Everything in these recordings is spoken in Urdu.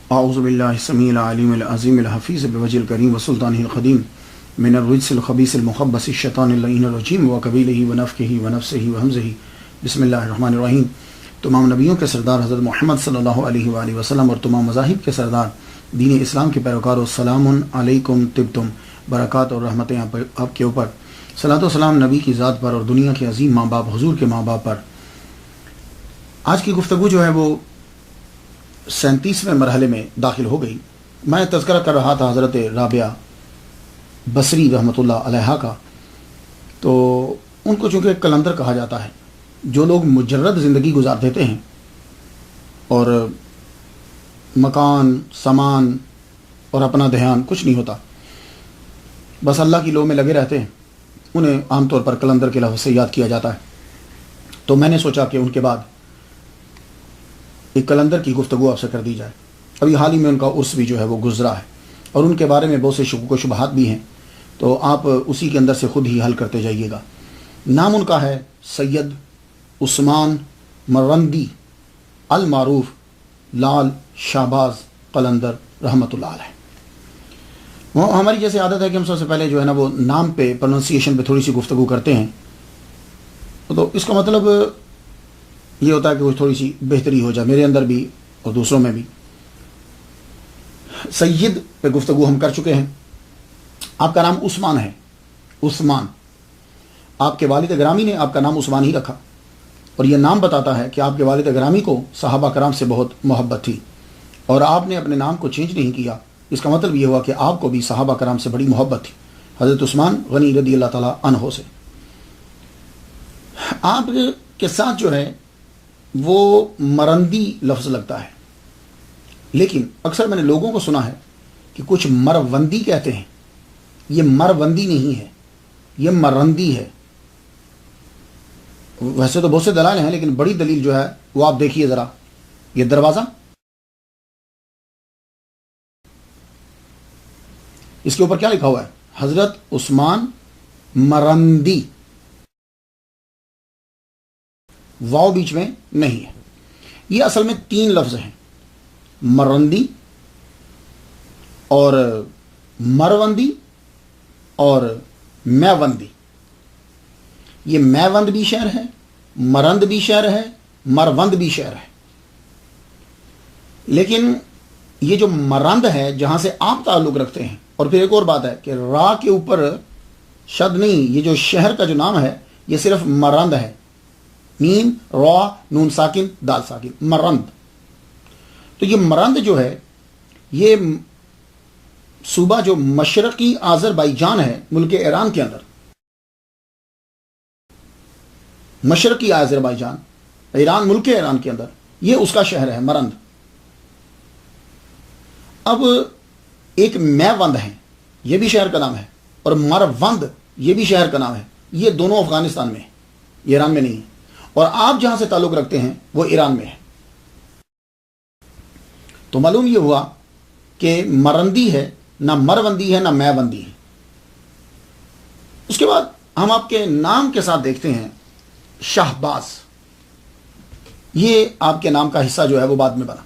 اعوذ باللہ السمیع العلیم العظیم الحفیظ بوجہ الکریم وسلطانہ القدیم من الرجس الخبیث المخبث الشیطان اللعین الرجیم وقبیلہ ونفخہ ونفثہ وہمزہ بسم اللہ الرحمن الرحیم۔ تمام نبیوں کے سردار حضرت محمد صلی اللہ علیہ وآلہ وسلم اور تمام مذاہب کے سردار دین اسلام کے پیروکاروں، السلام علیکم طبتم، برکات اور رحمتیں آپ کے اوپر، صلاۃ و سلام نبی کی ذات پر اور دنیا کے عظیم ماں باپ حضور کے ماں باپ پر۔ آج کی گفتگو جو ہے وہ 37ویں مرحلے میں داخل ہو گئی۔ میں تذکرہ کر رہا تھا حضرت رابعہ بصری رحمۃ اللہ علیہا کا، تو ان کو چونکہ قلندر کہا جاتا ہے، جو لوگ مجرد زندگی گزار دیتے ہیں اور مکان سامان اور اپنا دھیان کچھ نہیں ہوتا، بس اللہ کی لو میں لگے رہتے ہیں، انہیں عام طور پر قلندر کے لفظ سے یاد کیا جاتا ہے۔ تو میں نے سوچا کہ ان کے بعد ایک قلندر کی گفتگو آپ سے کر دی جائے۔ ابھی حال ہی میں ان کا عرس بھی جو ہے وہ گزرا ہے اور ان کے بارے میں بہت سے شکوک و شبہات بھی ہیں، تو آپ اسی کے اندر سے خود ہی حل کرتے جائیے گا۔ نام ان کا ہے سید عثمان مرندی المعروف لال شہباز قلندر رحمۃ اللہ علیہ۔ وہ ہماری جیسے عادت ہے کہ ہم سب سے پہلے جو ہے نا وہ نام پہ پروننسیشن پہ تھوڑی سی گفتگو کرتے ہیں، تو اس کا مطلب یہ ہوتا ہے کہ وہ تھوڑی سی بہتری ہو جائے میرے اندر بھی اور دوسروں میں بھی۔ سید پہ گفتگو ہم کر چکے ہیں۔ آپ کا نام عثمان ہے، عثمان۔ آپ کے والد گرامی نے آپ کا نام عثمان ہی رکھا، اور یہ نام بتاتا ہے کہ آپ کے والد گرامی کو صحابہ کرام سے بہت محبت تھی اور آپ نے اپنے نام کو چینج نہیں کیا۔ اس کا مطلب یہ ہوا کہ آپ کو بھی صحابہ کرام سے بڑی محبت تھی، حضرت عثمان غنی رضی اللہ تعالیٰ عنہ سے۔ آپ کے ساتھ جو ہے وہ مرندی لفظ لگتا ہے، لیکن اکثر میں نے لوگوں کو سنا ہے کہ کچھ مروندی کہتے ہیں۔ یہ مروندی نہیں ہے، یہ مرندی ہے۔ ویسے تو بہت سے دلائل ہیں، لیکن بڑی دلیل جو ہے وہ آپ دیکھیے ذرا، یہ دروازہ، اس کے اوپر کیا لکھا ہوا ہے؟ حضرت عثمان مرندی، واو بیچ میں نہیں ہے۔ یہ اصل میں 3 لفظ ہیں، مرندی اور مروندی اور میوندی۔ یہ میوند بھی شہر ہے، مرند بھی شہر ہے، مروند بھی شہر ہے۔ لیکن یہ جو مرند ہے جہاں سے آپ تعلق رکھتے ہیں، اور پھر ایک اور بات ہے کہ را کے اوپر شد نہیں، یہ جو شہر کا جو نام ہے یہ صرف مرند ہے، میم را نون ساکن دال ساکن، مرند۔ تو یہ مرند جو ہے یہ صوبہ جو مشرقی آذربائیجان ہے ملک ایران کے اندر، مشرقی آذربائیجان ایران ملک ایران کے اندر، یہ اس کا شہر ہے مرند۔ اب ایک میوند ہے، یہ بھی شہر کا نام ہے، اور مروند یہ بھی شہر کا نام ہے۔ یہ دونوں افغانستان میں ہے، یہ ایران میں نہیں ہے، اور آپ جہاں سے تعلق رکھتے ہیں وہ ایران میں ہے۔ تو معلوم یہ ہوا کہ مرندی ہے، نہ مروندی ہے، نہ میوندی ہے۔ اس کے بعد ہم آپ کے نام کے ساتھ دیکھتے ہیں شہباز۔ یہ آپ کے نام کا حصہ جو ہے وہ بعد میں بنا،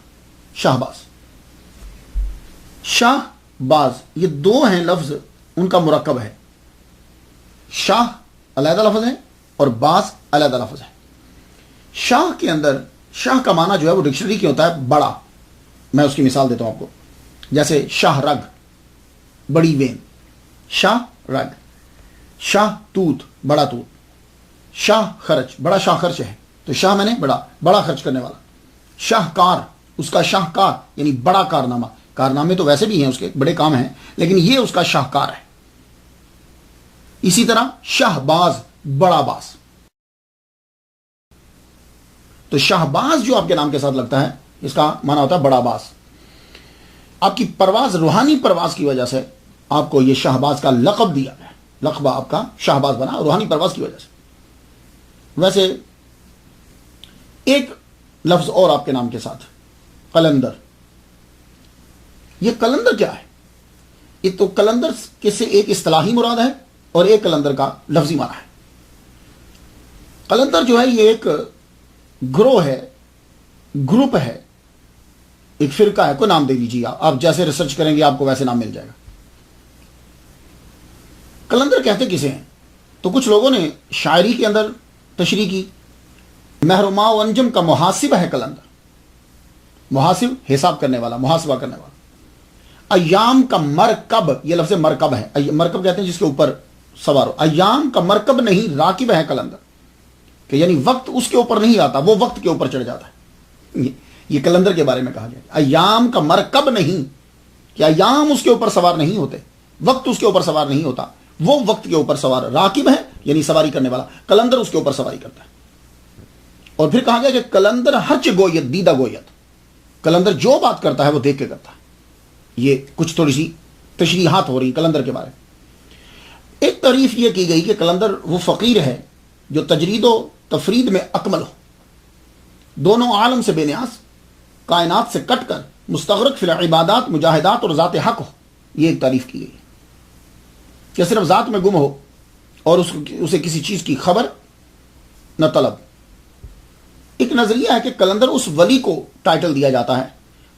شہباز۔ شاہ باز یہ 2 ہیں لفظ، ان کا مرکب ہے۔ شاہ علیحدہ لفظ ہے اور باز علیحدہ لفظ ہے۔ شاہ کے اندر شاہ کا معنی جو ہے وہ ڈکشنری کی ہوتا ہے بڑا۔ میں اس کی مثال دیتا ہوں آپ کو، جیسے شاہ رگ بڑی وین، شاہ رگ، شاہ توت بڑا توت، شاہ خرچ بڑا شاہ خرچ ہے، تو شاہ میں نے بڑا خرچ کرنے والا۔ شاہکار اس کا شاہکار یعنی بڑا کارنامہ، کارنامے تو ویسے بھی ہیں اس کے بڑے کام ہیں، لیکن یہ اس کا شاہکار ہے۔ اسی طرح شہباز بڑا باز۔ تو شہباز جو آپ کے نام کے ساتھ لگتا ہے اس کا معنی ہوتا ہے بڑا باز۔ آپ کی پرواز، روحانی پرواز کی وجہ سے آپ کو یہ شہباز کا لقب دیا گیا، لقبہ آپ کا شہباز بنا روحانی پرواز کی وجہ سے۔ ویسے ایک لفظ اور آپ کے نام کے ساتھ، قلندر۔ یہ قلندر کیا ہے؟ یہ تو قلندر کے سے ایک اصطلاحی مراد ہے اور ایک قلندر کا لفظی معنی ہے۔ قلندر جو ہے یہ ایک گروہ ہے، گروپ ہے ایک فرقہ ہے، کوئی نام دے لیجیے آپ جیسے ریسرچ کریں گے آپ کو ویسے نام مل جائے گا. قلندر کہتے کسے ہیں؟ تو کچھ لوگوں نے شاعری کے اندر تشریح کی. مہرما و انجم کا محاسب ہے قلندر. محاسب حساب کرنے والا، محاسبہ کرنے والا. ایام کا مرکب، یہ لفظ مرکب ہے، مرکب کہتے ہیں جس کے اوپر سوار ہو. ایام کا مرکب نہیں، راکب ہے قلندر، کہ یعنی وقت اس کے اوپر نہیں آتا، وہ وقت کے اوپر چڑھ جاتا ہے. یہ قلندر کے بارے میں کہا گیا. ایام کا مرکب نہیں، کہ ایام اس کے اوپر سوار نہیں ہوتے، وقت اس کے اوپر سوار نہیں ہوتا، وہ وقت کے اوپر سوار. راکب ہے یعنی سواری کرنے والا، قلندر اس کے اوپر سواری کرتا ہے. اور پھر کہا گیا کہ قلندر ہرچ گویت دیدہ گویت، قلندر جو بات کرتا ہے وہ دیکھ کے کرتا ہے. یہ کچھ تھوڑی سی تشریحات ہو رہی قلندر کے بارے میں. ایک تعریف یہ کی گئی کہ قلندر وہ فقیر ہے جو تجرید و تفرید میں اکمل ہو، دونوں عالم سے بے نیاز، کائنات سے کٹ کر مستغرق فی العبادات، مجاہدات اور ذات حق ہو. یہ ایک تعریف کی گئی کہ صرف ذات میں گم ہو اور اسے کسی چیز کی خبر نہ طلب. ایک نظریہ ہے کہ قلندر اس ولی کو ٹائٹل دیا جاتا ہے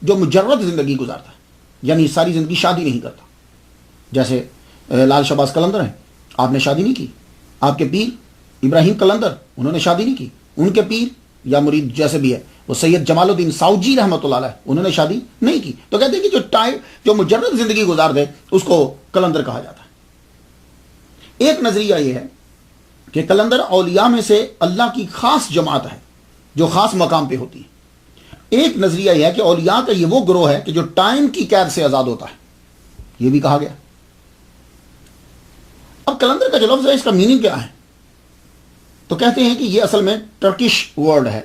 جو مجرد زندگی گزارتا ہے، یعنی ساری زندگی شادی نہیں کرتا. جیسے لال شہباز قلندر ہیں، آپ نے شادی نہیں کی. آپ کے پیر ابراہیم قلندر، انہوں نے شادی نہیں کی. ان کے پیر یا مرید جیسے بھی ہے وہ سید جمال الدین ساؤجی رحمۃ اللہ علیہ، انہوں نے شادی نہیں کی. تو کہتے ہیں کہ جو مجرد زندگی گزار دے اس کو قلندر کہا جاتا ہے. ایک نظریہ یہ ہے کہ قلندر اولیاء میں سے اللہ کی خاص جماعت ہے جو خاص مقام پہ ہوتی ہے. ایک نظریہ یہ ہے کہ اولیاء کا یہ وہ گروہ ہے کہ جو ٹائم کی قید سے آزاد ہوتا ہے، یہ بھی کہا گیا. اب قلندر کا جو لفظ ہے اس کا میننگ کیا ہے؟ تو کہتے ہیں کہ یہ اصل میں ٹرکش ورڈ ہے،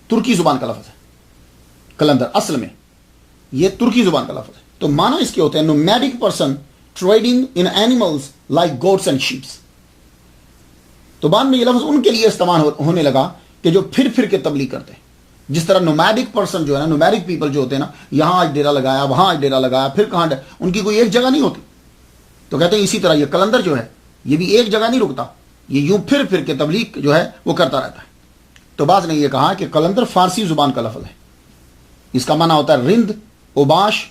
ترکی زبان کا لفظ ہے. قلندر اصل میں یہ ترکی زبان کا لفظ ہے. تو معنی اس کے ہوتے ہیں nomadic person trading in animals like goats and shapes. تو بعد میں یہ لفظ ان کے لیے استعمال ہونے لگا کہ جو پھر پھر کے تبلیغ کرتے ہیں. جس طرح نومیڈک پرسن جو ہے نا، نومیڈک پیپل جو ہوتے ہیں نا، یہاں آج ڈیرا لگایا، وہاں آج ڈیرا لگایا، پھر کہاں ان کی کوئی ایک جگہ نہیں ہوتی. تو کہتے ہیں اسی طرح یہ قلندر جو ہے یہ بھی ایک جگہ نہیں رکتا، یہ یوں پھر پھر کے تبلیغ جو ہے وہ کرتا رہتا ہے. تو بعض نے یہ کہا کہ قلندر فارسی زبان کا لفظ ہے، اس کا معنی ہوتا ہے رند، اوباش،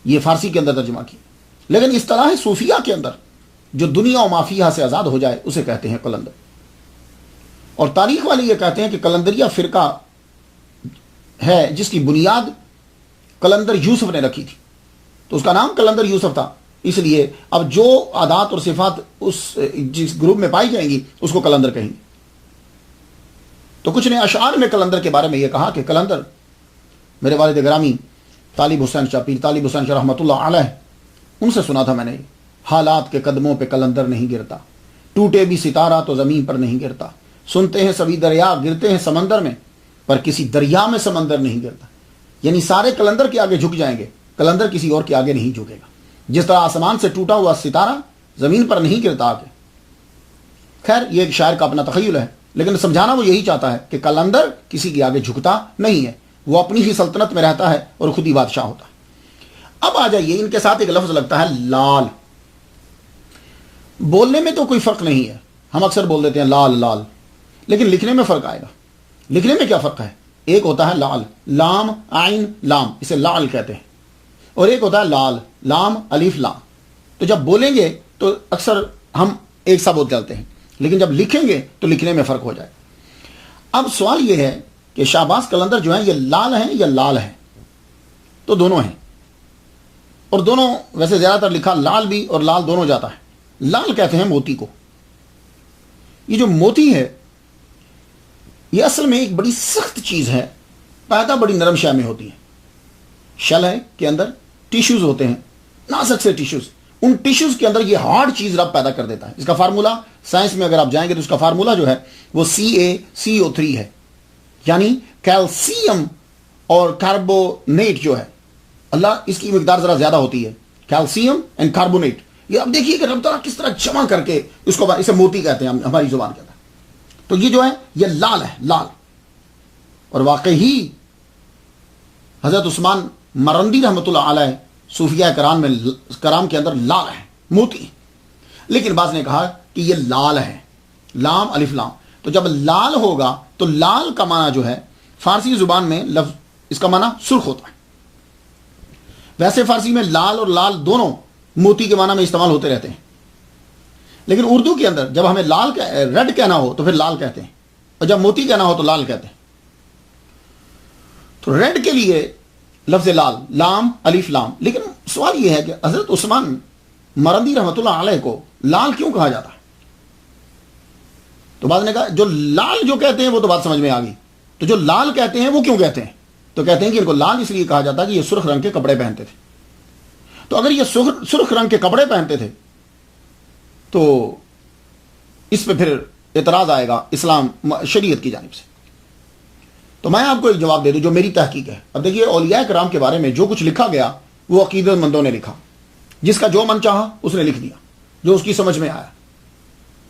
یہ فارسی کے اندر ترجمہ کیا. لیکن اصطلاح صوفیہ کے اندر جو دنیا و مافیہ سے آزاد ہو جائے اسے کہتے ہیں قلندر. اور تاریخ والے یہ کہتے ہیں کہ قلندریہ فرقہ ہے جس کی بنیاد قلندر یوسف نے رکھی تھی. تو اس کا نام قلندر یوسف تھا، اس لیے اب جو عادات اور صفات اس جس گروپ میں پائی جائیں گی اس کو قلندر کہیں گے. تو کچھ نے اشعار میں قلندر کے بارے میں یہ کہا کہ قلندر میرے والد گرامی طالب حسین شاہ، پیر طالب حسین شاہ رحمۃ اللہ علیہ، ان سے سنا تھا میں نے، حالات کے قدموں پہ قلندر نہیں گرتا، ٹوٹے بھی ستارہ تو زمین پر نہیں گرتا، سنتے ہیں سبھی دریا گرتے ہیں سمندر میں پر کسی دریا میں سمندر نہیں گرتا. یعنی سارے قلندر کے آگے جھک جائیں گے، قلندر کسی اور کے آگے نہیں جھکے گا. جس طرح آسمان سے ٹوٹا ہوا ستارہ زمین پر نہیں گرتا آگے. خیر یہ ایک شاعر کا اپنا تخیل ہے، لیکن سمجھانا وہ یہی چاہتا ہے کہ قلندر کسی کے آگے جھکتا نہیں ہے، وہ اپنی ہی سلطنت میں رہتا ہے اور خود ہی بادشاہ ہوتا ہے. اب آ جائیے، ان کے ساتھ ایک لفظ لگتا ہے لال. بولنے میں تو کوئی فرق نہیں ہے، ہم اکثر بول دیتے ہیں لال لال، لیکن لکھنے میں فرق آئے گا. لکھنے میں کیا فرق ہے؟ ایک ہوتا ہے لال، لام عین لام، اسے لال کہتے ہیں، اور ایک ہوتا ہے لال، لام الف لام. تو جب بولیں گے تو اکثر ہم ایک سا بول چلتے ہیں، لیکن جب لکھیں گے تو لکھنے میں فرق ہو جائے. اب سوال یہ ہے کہ شہباز قلندر جو ہیں یہ لال ہیں یا لال ہیں؟ تو دونوں ہیں، اور دونوں ویسے زیادہ تر لکھا لال بھی اور لال دونوں جاتا ہے. لال کہتے ہیں موتی کو. یہ جو موتی ہے یہ اصل میں ایک بڑی سخت چیز ہے، پیدا بڑی نرم شے میں ہوتی ہے. شل ہے کے اندر ٹیشوز ہوتے ہیں، نازک سے ٹیشوز، ان ٹیشوز کے اندر یہ ہارڈ چیز رب پیدا کر دیتا ہے. اس کا فارمولا سائنس میں اگر آپ جائیں گے تو اس کا فارمولا جو ہے وہ CaCO3 ہے، یعنی کیلشیم اور کاربونیٹ جو ہے، اللہ اس کی مقدار ذرا زیادہ ہوتی ہے، کیلشیم اینڈ کاربونیٹ. یہ اب دیکھیے کہ رب تعالیٰ کس طرح جمع کر کے اس کو، اسے موتی کہتے ہیں ہماری زبان کے اندر. تو یہ جو ہے یہ لال ہے، لال. اور واقعی حضرت عثمان مرندی رحمۃ اللہ علیہ صوفیہ کرام کے اندر لال ہے، موتی. لیکن بعض نے کہا کہ یہ لال ہے، لام الف لام. تو جب لال ہوگا تو لال کا معنی جو ہے فارسی زبان میں لفظ اس کا معنی سرخ ہوتا ہے. ویسے فارسی میں لال اور لال دونوں موتی کے معنی میں استعمال ہوتے رہتے ہیں، لیکن اردو کے اندر جب ہمیں ریڈ کہنا ہو تو پھر لال کہتے ہیں، اور جب موتی کہنا ہو تو لال کہتے ہیں. تو ریڈ کے لیے لفظ لال، لام الف لام. لیکن سوال یہ ہے کہ حضرت عثمان مرندی رحمۃ اللہ علیہ کو لال کیوں کہا جاتا ہے؟ تو بعض نے کہا جو لال جو کہتے ہیں وہ تو بات سمجھ میں آ گئی، تو جو لال کہتے ہیں وہ کیوں کہتے ہیں؟ تو کہتے ہیں کہ ان کو لال اس لیے کہا جاتا ہے کہ یہ سرخ رنگ کے کپڑے پہنتے تھے. تو اگر یہ سرخ رنگ کے کپڑے پہنتے تھے تو اس پہ پھر اعتراض آئے گا اسلام شریعت کی جانب سے. تو میں آپ کو ایک جواب دے دوں جو میری تحقیق ہے. اب دیکھیے اولیاء کرام کے بارے میں جو کچھ لکھا گیا وہ عقیدت مندوں نے لکھا، جس کا جو من چاہا اس نے لکھ دیا، جو اس کی سمجھ میں آیا،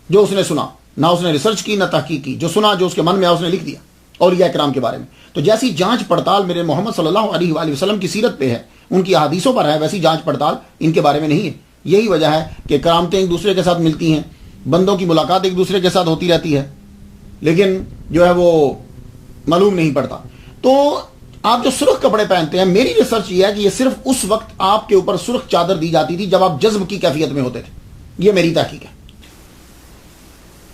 جو اس نے سنا، نہ اس نے ریسرچ کی نہ تحقیق کی، جو سنا جو اس کے من میں آیا اس نے لکھ دیا اولیاء کرام کے بارے میں. تو جیسی جانچ پڑتال میرے محمد صلی اللہ علیہ وآلہ وسلم کی سیرت پہ ہے، ان کی احادیثوں پر ہے، ویسی جانچ پڑتال ان کے بارے میں نہیں ہے. یہی وجہ ہے کہ کرامتیں ایک دوسرے کے ساتھ ملتی ہیں، بندوں کی ملاقات ایک دوسرے کے ساتھ ہوتی رہتی ہے، لیکن جو ہے وہ معلوم نہیں پڑتا. تو آپ جو سرخ کپڑے پہنتے ہیں، میری ریسرچ یہ ہے کہ یہ صرف اس وقت آپ کے اوپر سرخ چادر دی جاتی تھی جب آپ جذب کی کیفیت میں ہوتے تھے. یہ میری تحقیق ہے.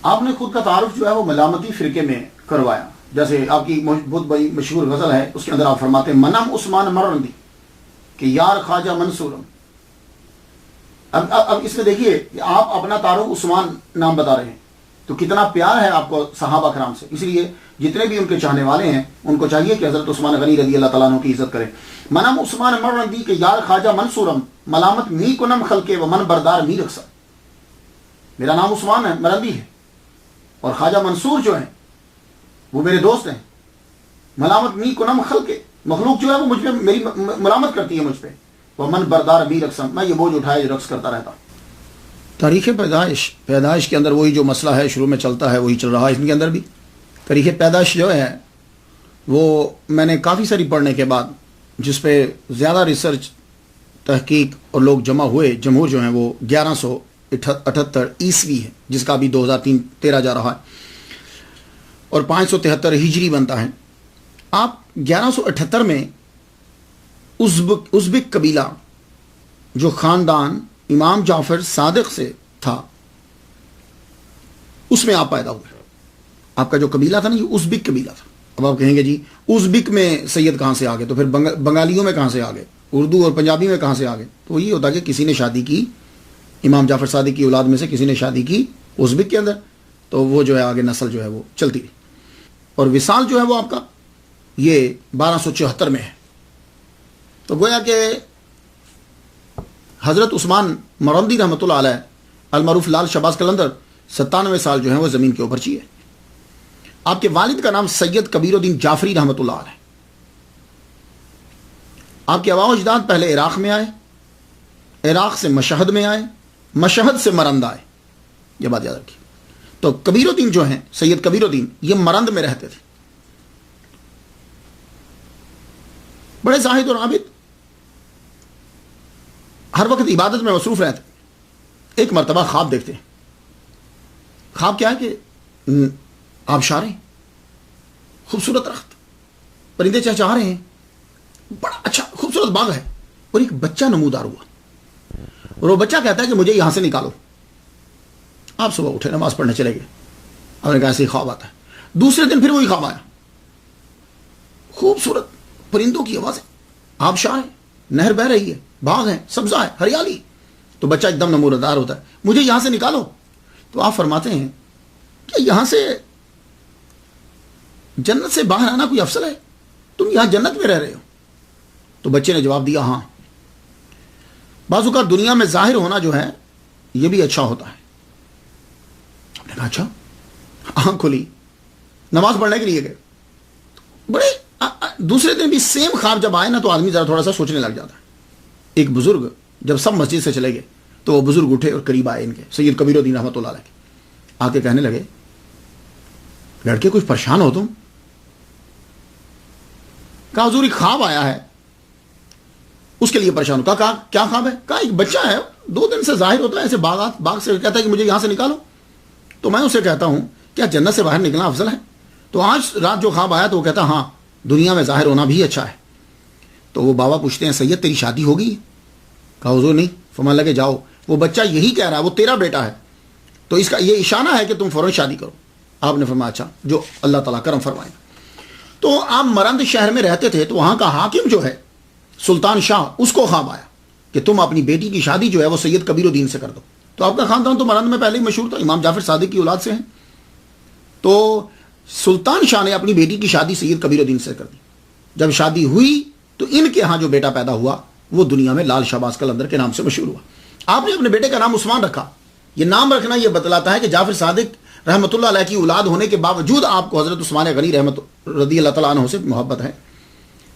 آپ نے خود کا تعارف جو ہے وہ ملامتی فرقے میں کروایا. جیسے آپ کی بہت بڑی مشہور غزل ہے، اس کے اندر آپ فرماتے ہیں منم عثمان مرندی کہ یار خواجہ منصورم. اب اس میں دیکھیے کہ آپ اپنا تعارف عثمان نام بتا رہے ہیں، تو کتنا پیار ہے آپ کو صحابہ کرام سے. اس لیے جتنے بھی ان کے چاہنے والے ہیں ان کو چاہیے کہ حضرت عثمان غنی رضی اللہ تعالیٰ عنہ کی عزت کریں. منم عثمان مرندی کہ یار خواجہ منصورم ملامت می کنم خلقے و من بردار می رقصہ. میرا نام عثمان ہے، مرندی ہے، اور خواجہ منصور جو ہیں وہ میرے دوست ہیں. ملامت می کنم خلقے، مخلوق جو ہے وہ مجھ پہ میری ملامت کرتی ہے مجھ پہ. وہ من بردار می رقصم، میں یہ بوجھ اٹھائے رقص کرتا رہتا. تاریخ پیدائش کے اندر وہی جو مسئلہ ہے شروع میں چلتا ہے وہی چل رہا ہے اس کے اندر بھی. تاریخ پیدائش جو ہے وہ میں نے کافی ساری پڑھنے کے بعد، جس پہ زیادہ ریسرچ تحقیق اور لوگ جمع ہوئے، جمہور جو ہیں وہ 1178 عیسوی ہے، جس کا بھی 2013 جا رہا ہے، اور 573 ہجری بنتا ہے. آپ 1178 میں ازبک قبیلہ جو خاندان امام جعفر صادق سے تھا اس میں آپ پیدا ہوئے. آپ کا جو قبیلہ تھا نا یہ ازبک قبیلہ تھا. اب آپ کہیں گے جی ازبک میں سید کہاں سے آ گئے، تو پھر بنگالیوں میں کہاں سے آ گئے، اردو اور پنجابی میں کہاں سے آ گئے؟ تو یہ ہوتا کہ کسی نے شادی کی، امام جعفر صادق کی اولاد میں سے کسی نے شادی کی ازبک کے اندر، تو وہ جو ہے آگے نسل جو ہے وہ چلتی رہی. اور وصال جو ہے وہ آپ کا یہ 1274 میں ہے. تو گویا کہ حضرت عثمان مرندی رحمۃ اللہ علیہ المعروف لال شہباز قلندر 97 سال جو ہیں وہ زمین کے اوپر چیے. آپ کے والد کا نام سید کبیر الدین جعفری رحمۃ اللہ علیہ. آپ کے آباء و اجداد پہلے عراق میں آئے، عراق سے مشہد میں آئے، مشہد سے مرند آئے. یہ بات یاد رکھیے. تو کبیر الدین جو ہیں سید کبیر الدین یہ مرند میں رہتے تھے، بڑے زاہد اور عابد، ہر وقت عبادت میں مصروف رہتے. ایک مرتبہ خواب دیکھتے ہیں. خواب کیا ہے کہ آبشاریں، خوبصورت درخت، پرندے چہچہا رہے ہیں، بڑا اچھا خوبصورت باغ ہے، اور ایک بچہ نمودار ہوا، اور وہ بچہ کہتا ہے کہ مجھے یہاں سے نکالو. آپ صبح اٹھے نماز پڑھنے چلے گئے. آپ نے کہا ایسے ہی خواب آتا ہے. دوسرے دن پھر وہی خواب آیا، خوبصورت پرندوں کی آوازیں، آبشار ہے، نہر بہ رہی ہے، باغ ہے، سبزہ ہے، ہریالی. تو بچہ ایک دم نمودار ہوتا ہے، مجھے یہاں سے نکالو. تو آپ فرماتے ہیں کہ یہاں سے جنت سے باہر آنا کوئی افضل ہے؟ تم یہاں جنت میں رہ رہے ہو. تو بچے نے جواب دیا ہاں، بعض اوقات دنیا میں ظاہر ہونا جو ہے یہ بھی اچھا ہوتا ہے. ہم نے کہا اچھا. آنکھ کھلی، نماز پڑھنے کے لیے گئے. بڑے دوسرے دن بھی سیم خواب جب آئے نا تو آدمی ذرا تھوڑا سا سوچنے لگ جاتا ہے. ایک بزرگ جب سب مسجد سے چلے گئے تو وہ بزرگ اٹھے اور قریب آئے ان کے سید کبیر الدین رحمۃ اللہ علیہ کے. آ کے کہنے لگے لڑکے کچھ پریشان ہو تم؟ کہا حضور ایک خواب آیا ہے اس کے لیے پریشان ہو. کہا کیا خواب ہے؟ کہا ایک بچہ ہے 2 دن سے ظاہر ہوتا ہے ایسے باغ سے، کہتا ہے کہ مجھے یہاں سے نکالو. تو میں اسے کہتا ہوں کیا جنت سے باہر نکلنا افضل ہے؟ تو آج رات جو خواب آیا تو وہ کہتا ہاں دنیا میں ظاہر ہونا بھی اچھا ہے۔ تو وہ بابا پوچھتے ہیں سید تیری شادی ہوگی؟ کہا حضور نہیں۔ فرمانے لگے جاؤ، وہ بچہ یہی کہہ رہا ہے، وہ تیرا بیٹا ہے، تو اس کا یہ اشارہ ہے کہ تم فوراً شادی کرو۔ آپ نے فرمایا اچھا، جو اللہ تعالیٰ کرم فرمائے۔ تو آپ مرند شہر میں رہتے تھے، تو وہاں کا حاکم جو ہے سلطان شاہ، اس کو خواب آیا کہ تم اپنی بیٹی کی شادی جو ہے وہ سید کبیر الدین سے کر دو۔ تو آپ کا خاندان تو مرند میں پہلے ہی مشہور تھا، امام جعفر صادق کی اولاد سے ہیں۔ تو سلطان شاہ نے اپنی بیٹی کی شادی سید کبیر الدین سے کر دی۔ جب شادی ہوئی تو ان کے ہاں جو بیٹا پیدا ہوا وہ دنیا میں لال شہباز قلندر کے نام سے مشہور ہوا۔ آپ نے اپنے بیٹے کا نام عثمان رکھا۔ یہ نام رکھنا یہ بتلاتا ہے کہ جعفر صادق رحمۃ اللہ علیہ کی اولاد ہونے کے باوجود آپ کو حضرت عثمان غنی رحمت رضی اللہ تعالیٰ عنہ سے محبت ہے۔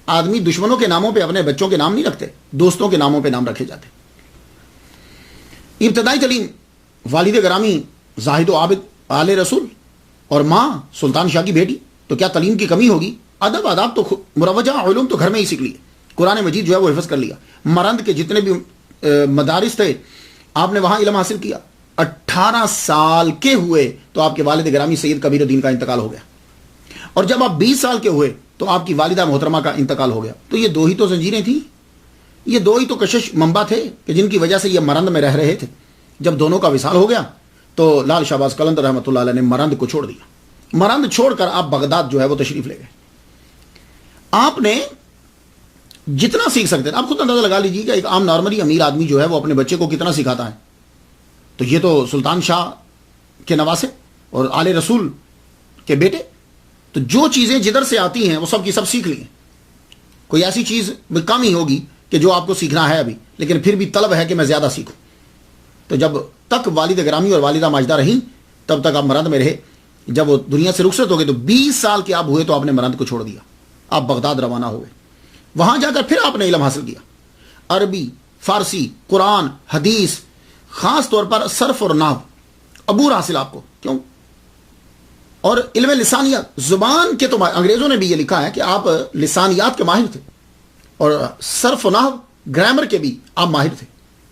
آدمی دشمنوں کے ناموں پہ اپنے بچوں کے نام نہیں رکھتے، دوستوں کے ناموں پہ نام رکھے جاتے۔ ابتدائی تعلیم والد گرامی زاہد و عابد آل رسول اور ماں سلطان شاہ کی بیٹی، تو کیا تعلیم کی کمی ہوگی؟ ادب آداب تو مروجہ علوم تو گھر میں ہی سیکھ لیے، قرآن مجید جو ہے وہ حفظ کر لیا۔ مرند کے جتنے بھی مدارس تھے آپ نے وہاں علم حاصل کیا۔ 18 سال کے ہوئے تو آپ کے والد گرامی سید کبیر الدین کا انتقال ہو گیا، اور جب آپ 20 سال کے ہوئے تو آپ کی والدہ محترمہ کا انتقال ہو گیا۔ تو یہ دو ہی تو زنجیریں تھیں، یہ دو ہی تو کشش منبع تھے کہ جن کی وجہ سے یہ مرند میں رہ رہے تھے۔ جب دونوں کا وصال ہو گیا تو لال شہباز قلندر رحمۃ اللہ علیہ نے مرند کو چھوڑ دیا۔ مرند چھوڑ کر آپ بغداد جو ہے وہ تشریف لے گئے۔ آپ نے جتنا سیکھ سکتے تھے، آپ خود اندازہ لگا لیجیے کہ ایک عام نارملی امیر آدمی جو ہے وہ اپنے بچے کو کتنا سکھاتا ہے۔ تو یہ تو سلطان شاہ کے نواسے اور آل رسول کے بیٹے، تو جو چیزیں جدھر سے آتی ہیں وہ سب کی سب سیکھ لی ہیں۔ کوئی ایسی چیز کم ہی ہوگی کہ جو آپ کو سیکھنا ہے ابھی، لیکن پھر بھی طلب ہے کہ میں زیادہ سیکھوں۔ تو جب تک والد گرامی اور والدہ ماجدہ رہیں تب تک آپ مرند میں رہے۔ جب وہ دنیا سے رخصت ہو گئے تو 20 سال کے آپ ہوئے تو آپ نے مرند کو چھوڑ دیا، آپ بغداد روانہ ہوئے۔ وہاں جا کر پھر آپ نے علم حاصل کیا، عربی، فارسی، قرآن، حدیث، خاص طور پر صرف اور نحو عبور حاصل آپ کو، کیوں؟ اور علم لسانیات، زبان کے تو انگریزوں نے بھی یہ لکھا ہے کہ آپ لسانیات کے ماہر تھے، اور صرف و نحو گرامر کے بھی آپ ماہر تھے۔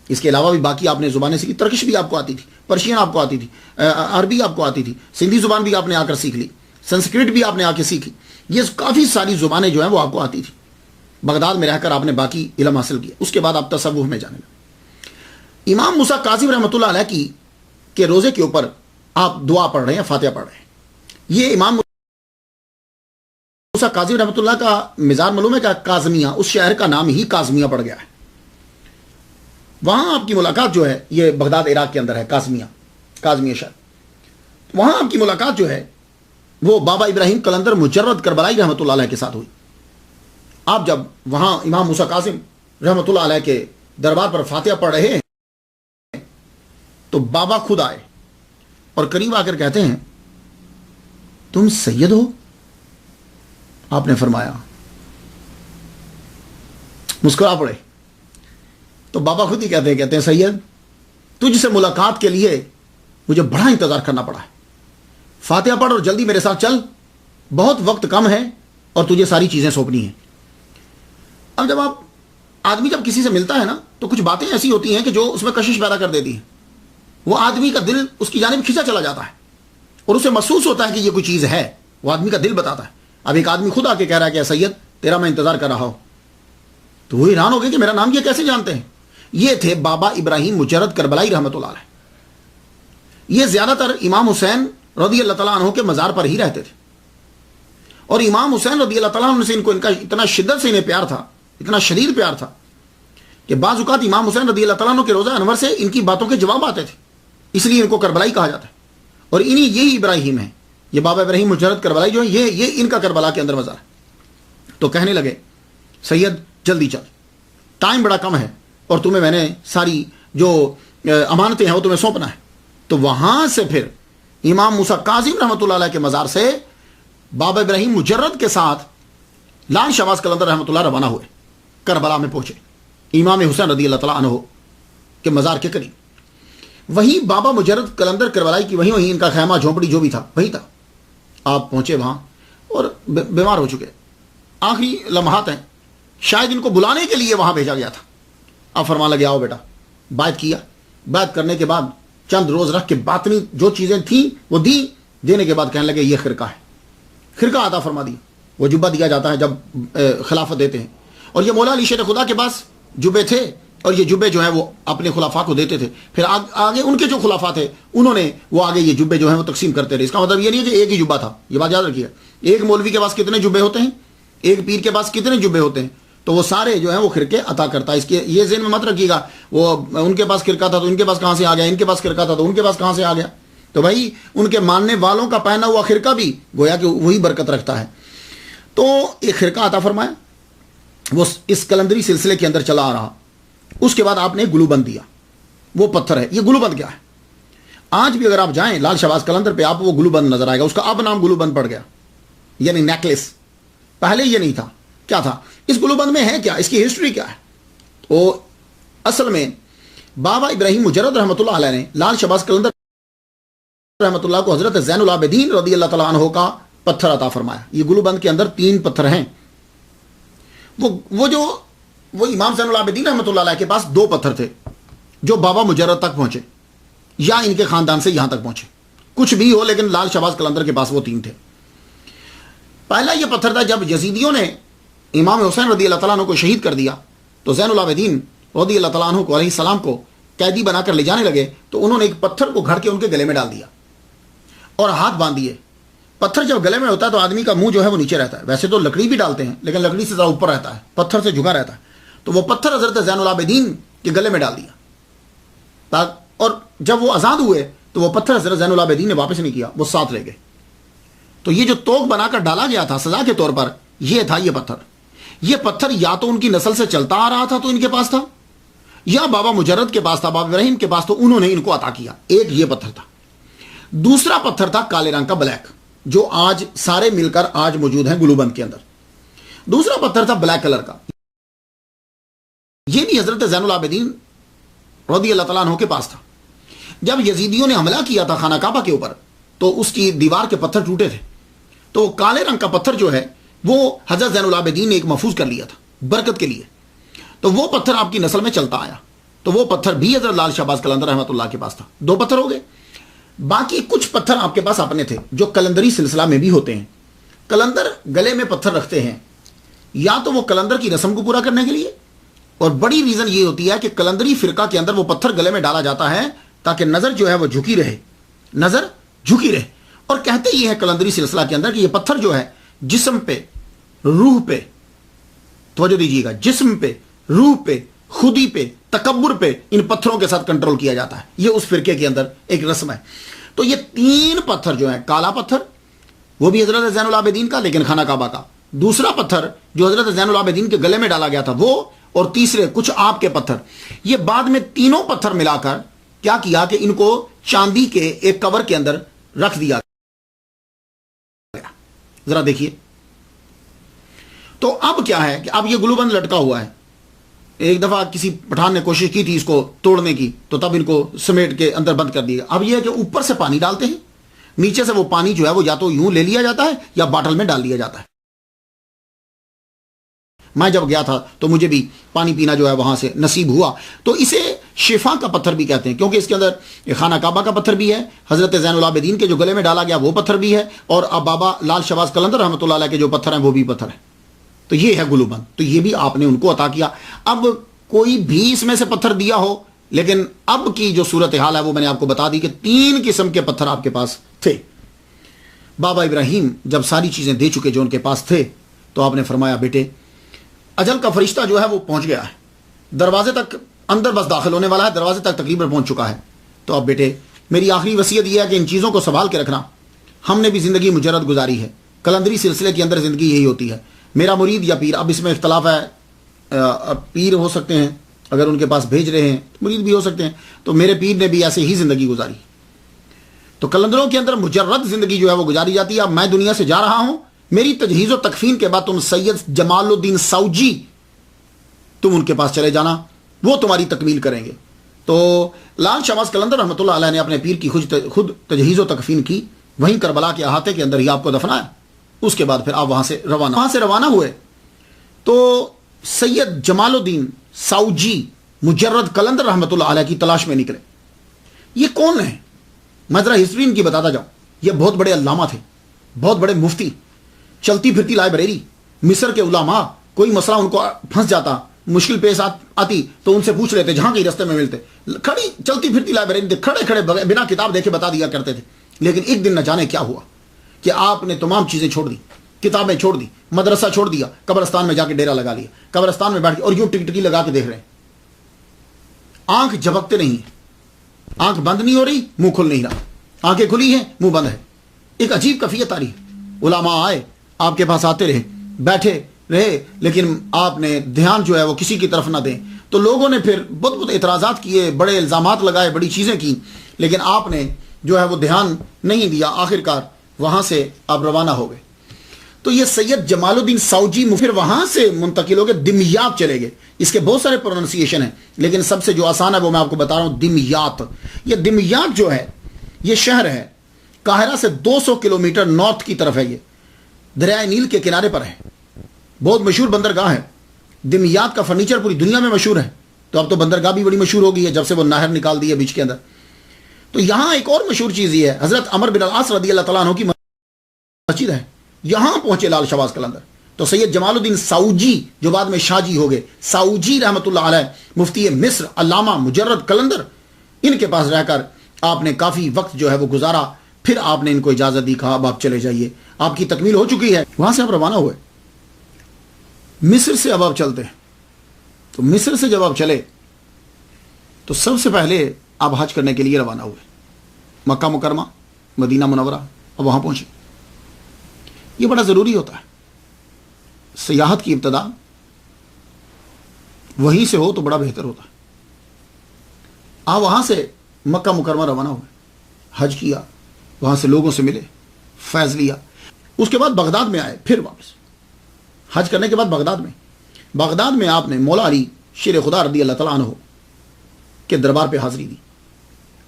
اس کے علاوہ بھی باقی آپ نے زبانیں سیکھی، ترکش بھی آپ کو آتی تھی، پرشین آپ کو آتی تھی، عربی آپ کو آتی تھی، سندھی زبان بھی آپ نے آ کر سیکھ لی، سنسکرت بھی آپ نے آ کے سیکھی۔ یہ کافی ساری زبانیں جو ہیں وہ آپ کو آتی تھی۔ بغداد میں رہ کر آپ نے باقی علم حاصل کیا۔ اس کے بعد آپ تصوف میں جانے لگے۔ امام موسیٰ کاظم رحمۃ اللہ علیہ کی کے روزے کے اوپر آپ دعا پڑھ رہے ہیں، فاتحہ پڑھ رہے ہیں۔ یہ امام موسیٰ کاظم رحمۃ اللہ کا مزار معلوم ہے کہ کاظمیہ، اس شہر کا نام ہی کاظمیہ پڑ گیا ہے۔ وہاں آپ کی ملاقات جو ہے، یہ بغداد عراق کے اندر ہے، کاظمیہ شہر۔ وہاں آپ کی ملاقات جو ہے وہ بابا ابراہیم قلندر مجرد کربلائی رحمۃ اللہ علیہ کے ساتھ ہوئی۔ آپ جب وہاں امام موسیٰ کاظم رحمۃ اللہ علیہ کے دربار پر فاتحہ پڑھ رہے ہیں تو بابا خود آئے اور قریب آ کر کہتے ہیں تم سید ہو؟ آپ نے فرمایا، مسکرا پڑے۔ تو بابا خود ہی کہتے ہیں سید، تجھ سے ملاقات کے لیے مجھے بڑا انتظار کرنا پڑا ہے، فاتحہ پڑھ اور جلدی میرے ساتھ چل، بہت وقت کم ہے اور تجھے ساری چیزیں سونپنی ہیں۔ اب جب آدمی جب کسی سے ملتا ہے نا تو کچھ باتیں ایسی ہوتی ہیں کہ جو اس میں کشش پیدا کر دیتی ہیں، وہ آدمی کا دل اس کی جانب کھینچا چلا جاتا ہے اور اسے محسوس ہوتا ہے کہ یہ کوئی چیز ہے، وہ آدمی کا دل بتاتا ہے۔ اب ایک آدمی خود آ کے کہہ رہا ہے کہ سید تیرا میں انتظار کر رہا ہوں، تو وہ حیران ہو گئے کہ میرا نام یہ کیسے جانتے ہیں؟ یہ تھے بابا ابراہیم مجرد کربلائی رحمۃ اللہ علیہ۔ یہ زیادہ تر امام حسین رضی اللہ تعالیٰ عنہ کے مزار پر ہی رہتے تھے، اور امام حسین رضی اللہ تعالیٰ عنہ سے ان کا اتنا شدت سے انہیں پیار تھا، اتنا شدید پیار تھا کہ بعض اوقات امام حسین رضی اللہ تعالیٰ عنہ کے روزہ انور سے ان کی باتوں کے جواب آتے تھے، اس لیے ان کو کربلائی کہا جاتا ہے۔ اور یہی ابراہیم ہے، یہ بابا ابراہیم مجرد کربلائی جو ہے، یہ ان کا کربلا کے اندر مزار ہے۔ تو کہنے لگے سید جلدی چل، ٹائم بڑا کم ہے اور تمہیں میں نے ساری جو امانتیں ہیں وہ تمہیں سونپنا ہے۔ تو وہاں سے پھر امام موسیٰ کاظم رحمۃ اللہ علیہ کے مزار سے بابا ابراہیم مجرد کے ساتھ لال شہباز قلندر رحمۃ اللہ روانہ ہوئے، کربلا میں پہنچے امام حسین رضی اللہ تعالیٰ عنہ کے مزار کے قریب۔ وہیں بابا مجرد قلندر کربلائی کی وہیں ان کا خیمہ جھونپڑی جو بھی تھا وہی تھا۔ آپ پہنچے وہاں اور بیمار ہو چکے، آخری لمحات ہیں، شاید ان کو بلانے کے لیے وہاں بھیجا گیا تھا۔ آپ فرمان لگے آؤ بیٹا، بیعت کیا، بیعت کرنے کے بعد چند روز رکھ کے باطنی جو چیزیں تھیں وہ دینے کے بعد کہنے لگے یہ خرقہ ہے، خرقہ عطا فرما دیا۔ وہ جبہ دیا جاتا ہے جب خلافت دیتے ہیں. اور یہ مولا علی شیر خدا کے پاس جبے تھے اور یہ جبے جو ہیں وہ اپنے خلافاء کو دیتے تھے. پھر آگے ان کے جو خلافاء تھے انہوں نے وہ آگے یہ جبے جو ہیں وہ تقسیم کرتے رہے. اس کا مطلب یہ نہیں ہے کہ ایک ہی جبہ تھا, یہ بات یاد رکھیے. ایک مولوی کے پاس کتنے جبے ہوتے ہیں, ایک پیر کے پاس کتنے جبے ہوتے ہیں, تو وہ سارے جو ہیں وہ خرقے عطا کرتا ہے. اس کے یہ ذہن میں مت رکھیے گا وہ ان کے پاس خرقہ تھا تو ان کے پاس کہاں سے آ گیا, ان کے پاس خرقہ تھا تو ان کے پاس کہاں سے آ گیا. تو بھائی ان کے ماننے والوں کا پہنا ہوا خرقہ بھی گویا کہ وہی برکت رکھتا ہے. تو ایک خرقہ عطا فرمایا, وہ اس کلندری سلسلے کے اندر چلا آ رہا. اس کے بعد آپ نے گلو بند دیا, وہ پتھر ہے. یہ گلو بند کیا ہے؟ آج بھی اگر آپ جائیں لال شہباز قلندر پہ آپ وہ گلو بند نظر آئے گا. اس کا اب نام گلو بند پڑ گیا, یعنی نیکلس. پہلے یہ نہیں تھا. کیا تھا اس گلو بند میں, ہے کیا, اس کی ہسٹری کیا ہے؟ وہ اصل میں بابا ابراہیم مجرد رحمۃ اللہ علیہ نے لال شہباز قلندر رحمۃ اللہ کو حضرت زین العابدین رضی اللہ تعالیٰ عنہ کا پتھر عطا فرمایا. یہ گلو بند کے اندر 3 پتھر ہیں. وہ امام زین العابدین رحمۃ اللہ علیہ کے پاس 2 پتھر تھے جو بابا مجرد تک پہنچے یا ان کے خاندان سے یہاں تک پہنچے, کچھ بھی ہو, لیکن لال شہباز قلندر کے پاس وہ 3 تھے. پہلا یہ پتھر تھا جب یزیدیوں نے امام حسین رضی اللہ تعالیٰ عنہ کو شہید کر دیا تو زین العابدین رضی اللہ تعالیٰ عنہ کو علیہ السلام کو قیدی بنا کر لے جانے لگے تو انہوں نے ایک پتھر کو گھڑ کے ان کے گلے میں ڈال دیا اور ہاتھ باندھ دیے. پتھر جب گلے میں ہوتا ہے تو آدمی کا منہ جو ہے وہ نیچے رہتا ہے. ویسے تو لکڑی بھی ڈالتے ہیں لیکن لکڑی سے ذرا اوپر رہتا ہے, پتھر سے جھکا رہتا ہے. تو وہ پتھر حضرت زین العابدین کے گلے میں ڈال دیا اور جب وہ آزاد ہوئے تو وہ پتھر حضرت زین العابدین نے واپس نہیں کیا, وہ ساتھ لے گئے. تو یہ جو توق بنا کر ڈالا گیا تھا سزا کے طور پر, یہ تھا یہ پتھر. یہ پتھر یا تو ان کی نسل سے چلتا آ رہا تھا تو ان کے پاس تھا, یا بابا مجرد کے پاس تھا, بابا ابراہیم کے پاس, تو انہوں نے ان کو عطا کیا. ایک یہ پتھر تھا. دوسرا پتھر تھا کالے رنگ کا بلیک, جو آج سارے مل کر آج موجود ہیں گلو بند کے اندر. دوسرا پتھر تھا بلیک کلر کا, یہ بھی حضرت زین العابدین رضی اللہ تعالیٰ عنہ کے پاس تھا. جب یزیدیوں نے حملہ کیا تھا خانہ کعبہ کے اوپر تو اس کی دیوار کے پتھر ٹوٹے تھے, تو کالے رنگ کا پتھر جو ہے وہ حضرت زین العابدین نے ایک محفوظ کر لیا تھا برکت کے لیے. تو وہ پتھر آپ کی نسل میں چلتا آیا, تو وہ پتھر بھی حضرت لال شہباز قلندر رحمۃ اللہ کے پاس تھا. 2 پتھر ہو گئے. باقی کچھ پتھر آپ کے پاس اپنے تھے جو کلندری سلسلہ میں بھی ہوتے ہیں. کلندر گلے میں پتھر رکھتے ہیں یا تو وہ کلندر کی رسم کو پورا کرنے کے لیے, اور بڑی ریزن یہ ہوتی ہے کہ کلندری فرقہ کے اندر وہ پتھر گلے میں ڈالا جاتا ہے تاکہ نظر جو ہے وہ جھکی رہے, نظر جھکی رہے. اور کہتے یہ ہے کلندری سلسلہ کے اندر کہ یہ پتھر جو ہے جسم پہ, روح پہ, توجہ دیجیے گا, جسم پہ, روح پہ, خودی پہ, تکبر پہ ان پتھروں کے ساتھ کنٹرول کیا جاتا ہے. یہ اس فرقے کے اندر ایک رسم ہے. تو یہ 3 پتھر جو ہیں, کالا پتھر وہ بھی حضرت زین العابدین کا لیکن خانہ کعبہ کا, دوسرا پتھر جو حضرت زین العابدین کے گلے میں ڈالا گیا تھا وہ, اور تیسرے کچھ آپ کے پتھر. یہ بعد میں تینوں پتھر ملا کر کیا کیا کہ ان کو چاندی کے ایک کور کے اندر رکھ دیا گیا. ذرا دیکھیے. تو اب کیا ہے کہ اب یہ گلو بند لٹکا ہوا ہے. ایک دفعہ کسی پٹھان نے کوشش کی تھی اس کو توڑنے کی تو تب ان کو سمیٹ کے اندر بند کر دیا. اب یہ ہے کہ اوپر سے پانی ڈالتے ہیں, نیچے سے وہ پانی جو ہے وہ یا تو یوں لے لیا جاتا ہے یا باٹل میں ڈال لیا جاتا ہے. میں جب گیا تھا تو مجھے بھی پانی پینا جو ہے وہاں سے نصیب ہوا. تو اسے شفا کا پتھر بھی کہتے ہیں کیونکہ اس کے اندر خانہ کعبہ کا پتھر بھی ہے, حضرت زین العابدین کے جو گلے میں ڈالا گیا وہ پتھر بھی ہے, اور اب بابا لال شہباز قلندر رحمۃ اللہ علیہ کے جو پتھر ہیں وہ بھی پتھر ہیں. تو یہ ہے گلو بند. تو یہ بھی آپ نے ان کو عطا کیا. اب کوئی بھی اس میں سے پتھر دیا ہو, لیکن اب کی جو صورتحال ہے وہ میں نے آپ کو بتا دی کہ 3 قسم کے پتھر آپ کے پاس تھے. بابا ابراہیم جب ساری چیزیں دے چکے جو ان کے پاس تھے تو آپ نے فرمایا بیٹے اجل کا فرشتہ جو ہے وہ پہنچ گیا ہے, دروازے تک اندر بس داخل ہونے والا ہے, دروازے تک تقریباً پہنچ چکا ہے. تو اب بیٹے میری آخری وصیت یہ ہے کہ ان چیزوں کو سنبھال کے رکھنا. ہم نے بھی زندگی مجرد گزاری ہے, کلندری سلسلے کے اندر زندگی یہی ہوتی ہے. میرا مرید یا پیر, اب اس میں اختلاف ہے, پیر ہو سکتے ہیں اگر ان کے پاس بھیج رہے ہیں, مرید بھی ہو سکتے ہیں. تو میرے پیر نے بھی ایسے ہی زندگی گزاری. تو کلندروں کے اندر مجرد زندگی جو ہے وہ گزاری جاتی ہے. اب میں دنیا سے جا رہا ہوں, میری تجہیز و تکفین کے بعد تم سید جمال الدین ساوجی تم ان کے پاس چلے جانا, وہ تمہاری تکمیل کریں گے. تو لال شہباز قلندر رحمۃ اللہ علیہ نے اپنے پیر کی خود تجہیز و تکفین کی, وہیں کربلا کے احاطے کے اندر ہی آپ کو دفنایا. اس کے بعد پھر آپ وہاں سے روانہ ہوئے. تو سید جمال الدین ساوجی مجرد قلندر رحمۃ اللہ علیہ کی تلاش میں نکلے. یہ کون ہیں؟ میں ذرا ہسٹری ان کی بتاتا جاؤں. یہ بہت بڑے علامہ تھے, بہت بڑے مفتی, چلتی پھرتی لائبریری، مصر کے علماء، کوئی مسئلہ ان کو پھنس جاتا، مشکل پیش آتی تو ان سے پوچھ لیتے جہاں کہیں رستے میں ملتے، کھڑی چلتی پھرتی لائبریری، کھڑے کھڑے بنا کتاب دیکھے بتا دیا کرتے تھے. لیکن ایک دن نہ جانے کیا ہوا کہ آپ نے تمام چیزیں چھوڑ دی، کتابیں چھوڑ دی، مدرسہ چھوڑ دیا، قبرستان میں جا کے ڈیرا لگا لیا، قبرستان میں بیٹھ کے اور یوں ٹکٹکی لگا کے دیکھ رہے ہیں. آنکھ جھپکتے نہیں ہیں، آنکھ بند نہیں ہو رہی، منہ کھل نہیں رہا، آنکھیں کھلی ہیں، منہ بند ہے. ایک عجیب کیفیت آ رہی ہے. علماء آئے، آپ کے پاس آتے رہے، بیٹھے رہے، لیکن آپ نے دھیان جو ہے وہ کسی کی طرف نہ دیں. تو لوگوں نے پھر بہت اعتراضات کیے، بڑے الزامات لگائے، بڑی چیزیں کی، لیکن آپ نے جو ہے وہ دھیان نہیں دیا. آخرکار وہاں سے آپ روانہ ہو گئے. تو یہ سید جمال الدین ساؤجی پھر وہاں سے منتقل ہو گئے، دمیاط چلے گئے. اس کے بہت سارے پروننسیشن ہیں، لیکن سب سے جو آسان ہے وہ میں آپ کو بتا رہا ہوں، دمیاط. یہ دمیاط جو ہے یہ شہر ہے، قاہرہ سے 200 کلومیٹر نارتھ کی طرف ہے. یہ دریائے نیل کے کنارے پر ہے، بہت مشہور بندرگاہ ہے. دمیاط کا فرنیچر پوری دنیا میں مشہور ہے. تو اب تو بندرگاہ بھی بڑی مشہور ہو گئی ہے جب سے وہ نہر نکال دی ہے بیچ کے اندر. تو یہاں ایک اور مشہور چیز یہ ہے، حضرت عمر بن العاص رضی اللہ تعالیٰ عنہ کی مسجد ہے. یہاں پہنچے لال شہباز قلندر. تو سید جمال الدین ساؤجی جو بعد میں شاہ جی ہو گئے، ساؤجی رحمۃ اللہ علیہ، مفتی مصر علامہ مجرد قلندر، ان کے پاس رہ کر آپ نے کافی وقت جو ہے وہ گزارا. پھر آپ نے ان کو اجازت دی، کہا اب آپ چلے جائیے، آپ کی تکمیل ہو چکی ہے. وہاں سے آپ روانہ ہوئے. مصر سے اب آپ چلتے ہیں. تو مصر سے جب آپ چلے تو سب سے پہلے آپ حج کرنے کے لیے روانہ ہوئے. مکہ مکرمہ، مدینہ منورہ، اب وہاں پہنچے. یہ بڑا ضروری ہوتا ہے. سیاحت کی ابتدا وہیں سے ہو تو بڑا بہتر ہوتا ہے. آپ وہاں سے مکہ مکرمہ روانہ ہوئے، حج کیا، وہاں سے لوگوں سے ملے، فیض لیا. اس کے بعد بغداد میں آئے. پھر واپس حج کرنے کے بعد بغداد میں آپ نے مولا علی شیر خدا رضی اللہ تعالیٰ عنہ کے دربار پہ حاضری دی.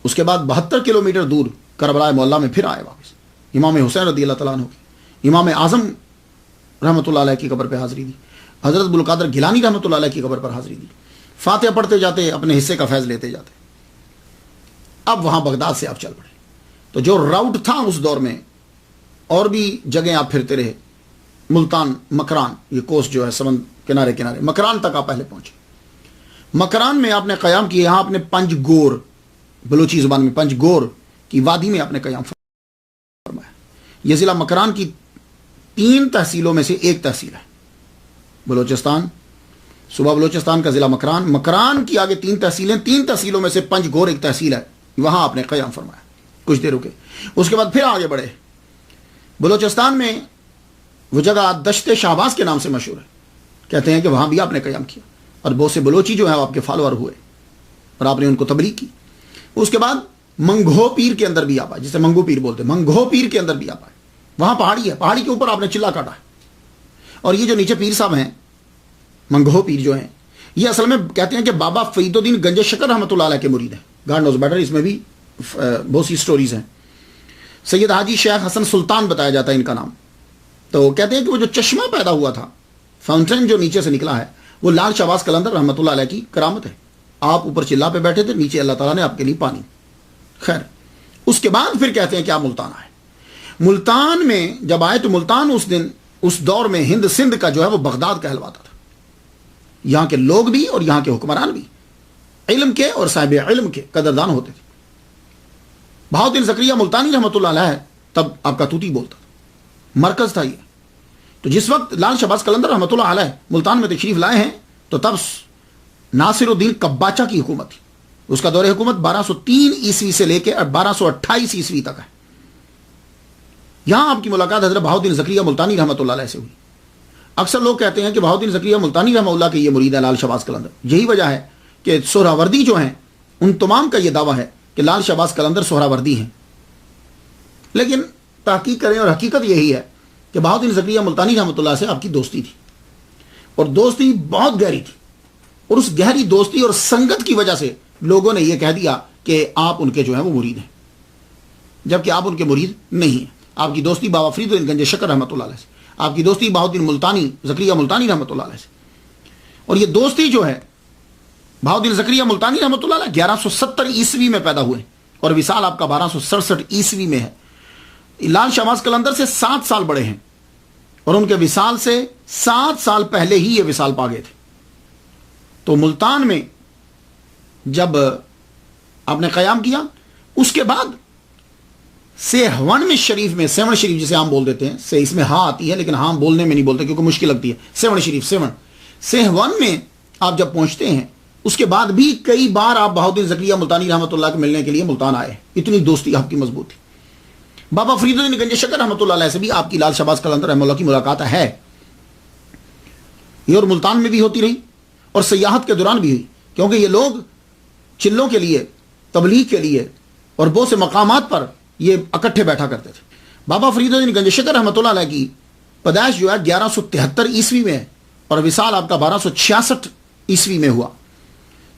اس کے بعد 72 کلومیٹر دور کربلا معلیٰ میں پھر آئے واپس. امام حسین رضی اللہ تعالیٰ عنہ کی، امام اعظم رحمۃ اللہ علیہ کی قبر پہ حاضری دی. حضرت ابوالقادر گیلانی رحمۃ اللہ علیہ کی قبر پر حاضری دی. فاتحہ پڑھتے جاتے، اپنے حصے کا فیض لیتے جاتے. اب وہاں بغداد سے آپ چل پڑے. تو جو راؤٹ تھا اس دور میں، اور بھی جگہیں آپ پھرتے رہے. ملتان، مکران، یہ کوس جو ہے سمند کنارے مکران تک آپ پہلے پہنچے. مکران میں آپ نے قیام کیا. یہاں آپ نے پنج گور، بلوچی زبان میں پنج گور کی وادی میں آپ نے قیام فرمایا. یہ ضلع مکران کی 3 تحصیلوں میں سے ایک تحصیل ہے. بلوچستان، صوبہ بلوچستان کا ضلع مکران کی آگے 3 تحصیلیں، 3 تحصیلوں میں سے پنج گور ایک تحصیل ہے. وہاں آپ نے قیام فرمایا. کچھ دیر رکے. اس کے بعد پھر آگے بڑھے. بلوچستان میں وہ جگہ دشت شہباز کے نام سے مشہور ہے. کہتے ہیں کہ وہاں بھی آپ نے قیام کیا، اور بہت سے بلوچی جو ہیں آپ کے فالوور ہوئے اور آپ نے ان کو تبلیغ کی. اس کے بعد منگھو پیر کے اندر بھی آپ آئے، جسے منگو پیر بولتے ہیں. منگھو پیر کے اندر بھی آپ آئے. وہاں پہاڑی ہے، پہاڑی کے اوپر آپ نے چلا کاٹا ہے. اور یہ جو نیچے پیر صاحب ہیں، منگھو پیر جو ہیں، یہ اصل میں کہتے ہیں کہ بابا فرید الدین گنج شکر رحمۃ اللہ علیہ کے مرید ہیں. گاڈ نوز بیٹر، اس میں بھی بہت سی سٹوریز ہیں. سید حاجی شیخ حسن سلطان بتایا جاتا ہے ان کا نام. تو کہتے ہیں کہ وہ جو چشمہ پیدا ہوا تھا، فاؤنٹین جو نیچے سے نکلا ہے، وہ لال شہباز قلندر رحمۃ اللہ علیہ کی کرامت ہے. آپ اوپر چلا پہ بیٹھے تھے، نیچے اللہ تعالیٰ نے آپ کے لیے پانی. خیر، اس کے بعد پھر کہتے ہیں کہ آپ ملتان آئے. ملتان میں جب آئے تو ملتان اس دور میں ہند سندھ کا جو ہے وہ بغداد کہلواتا تھا. یہاں کے لوگ بھی اور یہاں کے حکمران بھی علم کے اور صاحب علم کے قدردان ہوتے تھے. بہاؤالدین زکریا ملتانی رحمۃ اللہ علیہ تب آپ کا توتی بولتا تھا، مرکز تھا یہ. تو جس وقت لال شہباز قلندر رحمۃ اللہ علیہ ملتان میں تشریف لائے ہیں تو تب ناصر الدین قباچہ کی حکومت تھی. اس کا دور حکومت 1203 عیسوی سے لے کے 1228 عیسوی تک ہے. یہاں آپ کی ملاقات حضرت بہاؤالدین زکریا ملتانی رحمۃ اللہ علیہ سے ہوئی. اکثر لوگ کہتے ہیں کہ بہاؤالدین زکریا ملتانی رحمۃ اللہ کے یہ مرید ہے لال شہباز قلندر. یہی وجہ ہے کہ سہراوردی جو ہیں ان تمام کا یہ دعویٰ ہے کہ لال شہباز قلندر سہراوردی ہیں. لیکن تحقیق کریں اور حقیقت یہی ہے کہ بہاؤالدین زکریا ملتانی رحمۃ اللہ سے آپ کی دوستی تھی، اور دوستی بہت گہری تھی. اور اس گہری دوستی اور سنگت کی وجہ سے لوگوں نے یہ کہہ دیا کہ آپ ان کے جو ہیں وہ مرید ہیں، جبکہ آپ ان کے مرید نہیں ہیں. آپ کی دوستی بابا فرید الدین گنج شکر رحمۃ اللہ علیہ سے، آپ کی دوستی بہاؤالدین ملتانی زکریا ملتانی رحمۃ اللہ علیہ سے. اور یہ دوستی جو ہے بہاؤالدین زکریا ملتانی رحمۃ اللہ علیہ 1170 عیسوی میں پیدا ہوئے اور وصال آپ کا 1267 عیسوی میں ہے. لال شہباز قلندر سے 7 سال بڑے ہیں اور ان کے وصال سے 7 سال پہلے ہی یہ وصال پا گئے تھے. تو ملتان میں جب آپ نے قیام کیا، اس کے بعد سیہون میں شریف میں، سیون شریف جسے ہم بول دیتے ہیں، اس میں ہاں آتی ہے لیکن ہاں بولنے میں نہیں بولتے کیونکہ مشکل لگتی ہے. سیون شریف، سیہون میں آپ جب پہنچتے ہیں، اس کے بعد بھی کئی بار آپ بہاؤالدین زکریا ملتانی رحمۃ اللہ کے ملنے کے لیے ملتان آئے. اتنی دوستی آپ کی مضبوط تھی. بابا فرید الدین گنج شکر رحمۃ اللہ علیہ سے بھی آپ کی لال شہباز قلندر رحمۃ اللہ کی ملاقات ہے. یہ اور ملتان میں بھی ہوتی رہی اور سیاحت کے دوران بھی ہوئی، کیونکہ یہ لوگ چلوں کے لیے، تبلیغ کے لیے اور بہت سے مقامات پر یہ اکٹھے بیٹھا کرتے تھے. بابا فرید الدین گنج شکر رحمۃ اللہ علیہ کی پیدائش جو ہے 1173 عیسوی میں اور وصال آپ کا 1266 عیسوی میں ہوا.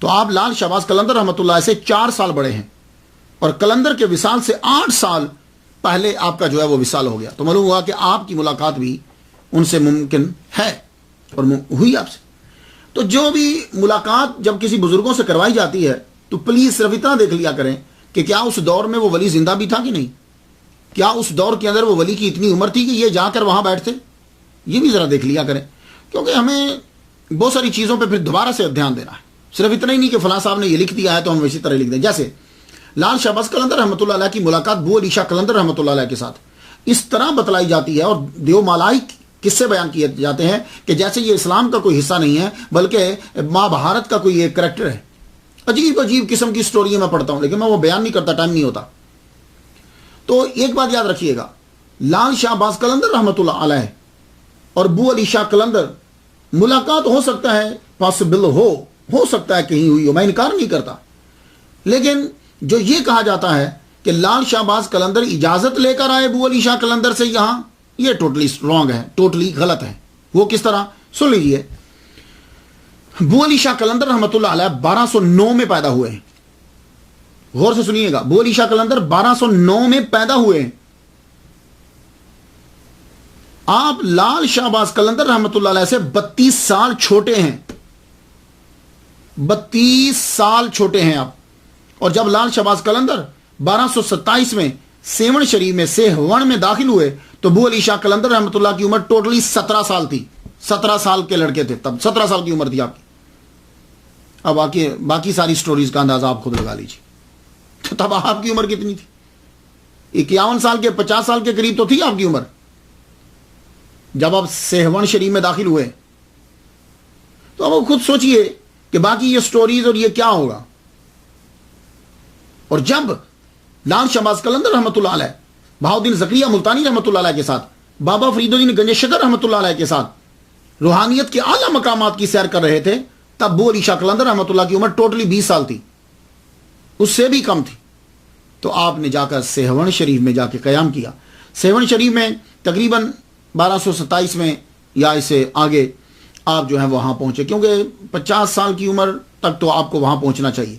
تو آپ لال شہباز قلندر رحمۃ اللہ سے 4 سال بڑے ہیں، اور قلندر کے وصال سے 8 سال پہلے آپ کا جو ہے وہ وصال ہو گیا. تو معلوم ہوا کہ آپ کی ملاقات بھی ان سے ممکن ہے اور ہوئی آپ سے. تو جو بھی ملاقات جب کسی بزرگوں سے کروائی جاتی ہے تو پلیز صرف اتنا دیکھ لیا کریں کہ کیا اس دور میں وہ ولی زندہ بھی تھا کہ نہیں، کیا اس دور کے اندر وہ ولی کی اتنی عمر تھی کہ یہ جا کر وہاں بیٹھتے. یہ بھی ذرا دیکھ لیا کریں، کیونکہ ہمیں بہت ساری چیزوں پہ پھر دوبارہ سے دھیان دینا ہے. صرف اتنا ہی نہیں کہ فلاں صاحب نے یہ لکھ دیا ہے تو ہم اسی طرح لکھ دیں. جیسے لال شہباز قلندر رحمۃ اللہ علیہ کی ملاقات بو علی شاہ قلندر رحمۃ اللہ علیہ کے ساتھ اس طرح بتلائی جاتی ہے، اور دیو مالائی قصے بیان کیے جاتے ہیں کہ جیسے یہ اسلام کا کوئی حصہ نہیں ہے بلکہ ماں بھارت کا کوئی ایک کریکٹر ہے. عجیب عجیب قسم کی سٹوری میں پڑھتا ہوں لیکن میں وہ بیان نہیں کرتا، ٹائم نہیں ہوتا. تو ایک بات یاد رکھیے گا، لال شہباز قلندر رحمۃ اللہ علیہ اور بو علی شاہ قلندر ملاقات ہو سکتا ہے، پاسبل ہو سکتا ہے کہیں ہوئی ہو، میں انکار نہیں کرتا. لیکن جو یہ کہا جاتا ہے کہ لال شہباز قلندر اجازت لے کر آئے بو علی شاہ قلندر سے یہاں، یہ ٹوٹلی رانگ ہے، ٹوٹلی غلط ہے. وہ کس طرح؟ سن لیجئے. بو علی شاہ قلندر رحمۃ اللہ علیہ 1209 میں پیدا ہوئے ہیں. غور سے سنیے گا، بو علی شاہ قلندر 1209 میں پیدا ہوئے ہیں. آپ لال شہباز قلندر رحمۃ اللہ علیہ سے 32 سال چھوٹے ہیں. 32 سال چھوٹے ہیں آپ. اور جب لال شہباز قلندر 1227 میں سیون شریف میں سیہون میں داخل ہوئے تو بو علی شاہ قلندر رحمۃ اللہ کی عمر ٹوٹلی 17 سال تھی. 17 سال کے لڑکے تھے تب، 17 سال کی عمر تھی آپ کی. اب باقی ساری سٹوریز کا اندازہ آپ خود لگا لیجیے. تو تب آپ کی عمر کتنی تھی؟ 51 سال کے 50 سال کے قریب تو تھی آپ کی عمر جب آپ سیہون شریف میں داخل ہوئے. تو اب خود سوچئے کہ باقی یہ سٹوریز اور یہ کیا ہوگا. اور جب لال شہباز قلندر رحمۃ اللہ علیہ بہاؤالدین زکریا ملتانی رحمۃ اللہ علیہ کے ساتھ، بابا فرید الدین گنج شکر رحمۃ اللہ علیہ کے ساتھ روحانیت کے اعلیٰ مقامات کی سیر کر رہے تھے، تب بو علی شاہ قلندر رحمۃ اللہ کی عمر ٹوٹلی 20 سال تھی، اس سے بھی کم تھی. تو آپ نے جا کر سیہون شریف میں جا کے قیام کیا. سیہون شریف میں تقریباً 1227 میں یا اس سے آگے آپ جو ہیں وہاں پہنچے، کیونکہ 50 سال کی عمر تک تو آپ کو وہاں پہنچنا چاہیے.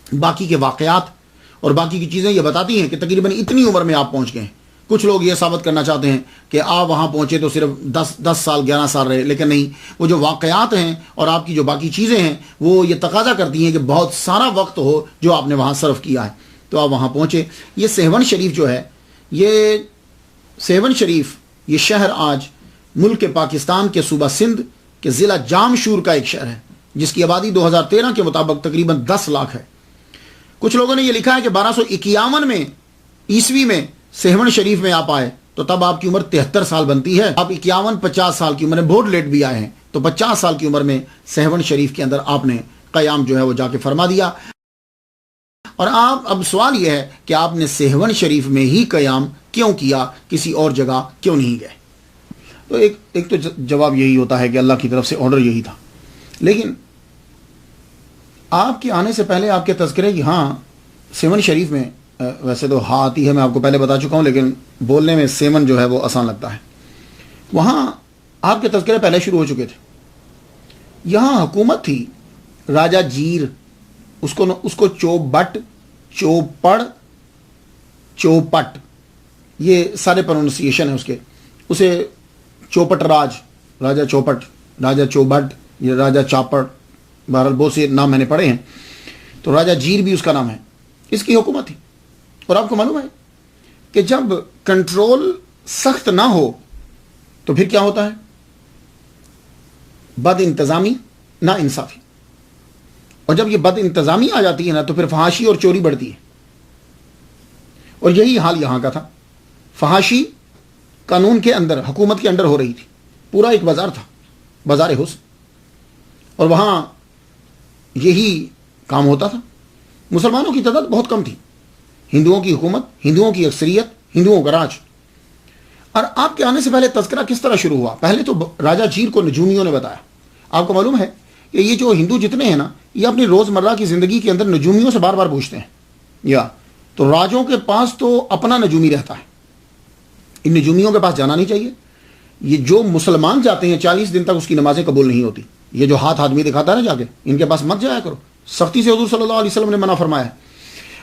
باقی کے واقعات اور باقی کی چیزیں یہ بتاتی ہیں کہ تقریباً اتنی عمر میں آپ پہنچ گئے ہیں. کچھ لوگ یہ ثابت کرنا چاہتے ہیں کہ آپ وہاں پہنچے تو صرف 10 سال 11 سال رہے، لیکن نہیں، وہ جو واقعات ہیں اور آپ کی جو باقی چیزیں ہیں وہ یہ تقاضا کرتی ہیں کہ بہت سارا وقت ہو جو آپ نے وہاں صرف کیا ہے. تو آپ وہاں پہنچے. یہ سیہون شریف جو ہے، یہ سیہون شریف یہ شہر آج ملک پاکستان کے صوبہ سندھ کے ضلع جامشور کا ایک شہر ہے، جس کی آبادی 2013 کے مطابق تقریباً 10 لاکھ ہے. کچھ لوگوں نے یہ لکھا ہے کہ 1251 میں عیسوی میں سیہون شریف میں آپ آئے تو تب آپ کی عمر 73 سال بنتی ہے. آپ 51-50 سال کی عمر میں بہت لیٹ بھی آئے ہیں، تو 50 سال کی عمر میں سیہون شریف کے اندر آپ نے قیام جو ہے وہ جا کے فرما دیا. اور اب سوال یہ ہے کہ آپ نے سیہون شریف میں ہی قیام کیوں کیا، کسی اور جگہ کیوں نہیں گئے؟ تو ایک تو جواب یہی ہوتا ہے کہ اللہ کی طرف سے آرڈر یہی تھا. لیکن آپ کے آنے سے پہلے آپ کے تذکرے کی ہاں سیون شریف میں ویسے تو ہاں آتی ہے، میں آپ کو پہلے بتا چکا ہوں، لیکن بولنے میں سیون جو ہے وہ آسان لگتا ہے. وہاں آپ کے تذکرے پہلے شروع ہو چکے تھے. یہاں حکومت تھی راجہ جیر، اس کو چوبٹ، چوپڑ، چوپٹ، یہ سارے پروننسیشن ہیں اس کے. اسے چوپٹ راجہ چوپٹ، راجہ چوبٹ، یہ راجہ چاپڑ، بہرحال بہت سے نام میں نے پڑھے ہیں. تو راجہ جیر بھی اس کا نام ہے. اس کی حکومت تھی. اور آپ کو معلوم ہے کہ جب کنٹرول سخت نہ ہو تو پھر کیا ہوتا ہے؟ بد انتظامی، نا انصافی. اور جب یہ بد انتظامی آ جاتی ہے نا تو پھر فحاشی اور چوری بڑھتی ہے. اور یہی حال یہاں کا تھا. فحاشی قانون کے اندر، حکومت کے اندر ہو رہی تھی. پورا ایک بازار تھا، بازار حسن، اور وہاں یہی کام ہوتا تھا. مسلمانوں کی تعداد بہت کم تھی. ہندوؤں کی حکومت، ہندوؤں کی اکثریت، ہندوؤں کا راج. اور آپ کے آنے سے پہلے تذکرہ کس طرح شروع ہوا؟ پہلے تو راجہ جیر کو نجومیوں نے بتایا. آپ کو معلوم ہے کہ یہ جو ہندو جتنے ہیں نا، یہ اپنی روزمرہ کی زندگی کے اندر نجومیوں سے بار بار پوچھتے ہیں. یا تو راجوں کے پاس تو اپنا نجومی رہتا ہے، ان نجومیوں کے پاس جانا نہیں چاہیے. یہ جو مسلمان جاتے ہیں 40 دن تک اس کی نمازیں قبول نہیں ہوتی. یہ جو ہاتھ آدمی دکھاتا ہے نا جا کے، ان کے پاس مت جایا کرو. سختی سے حضور صلی اللہ علیہ وسلم نے منع فرمایا ہے.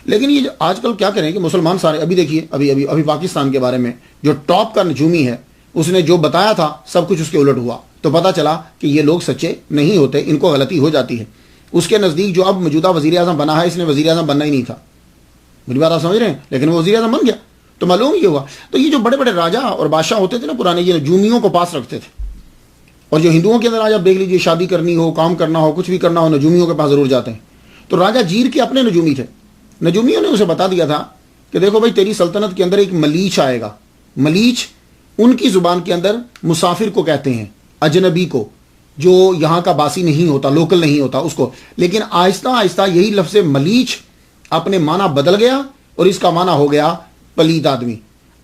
لیکن یہ آج کل کیا کریں کہ مسلمان سارے، ابھی دیکھیے ابھی پاکستان کے بارے میں جو ٹاپ کا نجومی ہے، اس نے جو بتایا تھا سب کچھ اس کے الٹ ہوا. تو پتہ چلا کہ یہ لوگ سچے نہیں ہوتے، ان کو غلطی ہو جاتی ہے. اس کے نزدیک جو اب موجودہ وزیر اعظم بنا ہے، اس نے وزیر اعظم بننا ہی نہیں تھا. میری بات آپ سمجھ رہے ہیں؟ لیکن وہ وزیر اعظم بن گیا. تو معلوم یہ ہوا. تو یہ جو بڑے بڑے راجا اور بادشاہ ہوتے تھے نا پرانے، یہ نجومیوں کو پاس رکھتے تھے. اور جو ہندوؤں کے اندر آج آپ دیکھ لیجیے، شادی کرنی ہو، کام کرنا ہو، کچھ بھی کرنا ہو، نجومیوں کے پاس ضرور جاتے ہیں. تو راجہ جیر کے اپنے نجومی تھے. نجومیوں نے اسے بتا دیا تھا کہ دیکھو بھائی، تیری سلطنت کے اندر ایک ملیچ آئے گا. ملیچ ان کی زبان کے اندر مسافر کو کہتے ہیں، اجنبی کو، جو یہاں کا باسی نہیں ہوتا، لوکل نہیں ہوتا اس کو. لیکن آہستہ آہستہ یہی لفظ ملیچ اپنے معنی بدل گیا اور اس کا معنی ہو گیا پلید آدمی.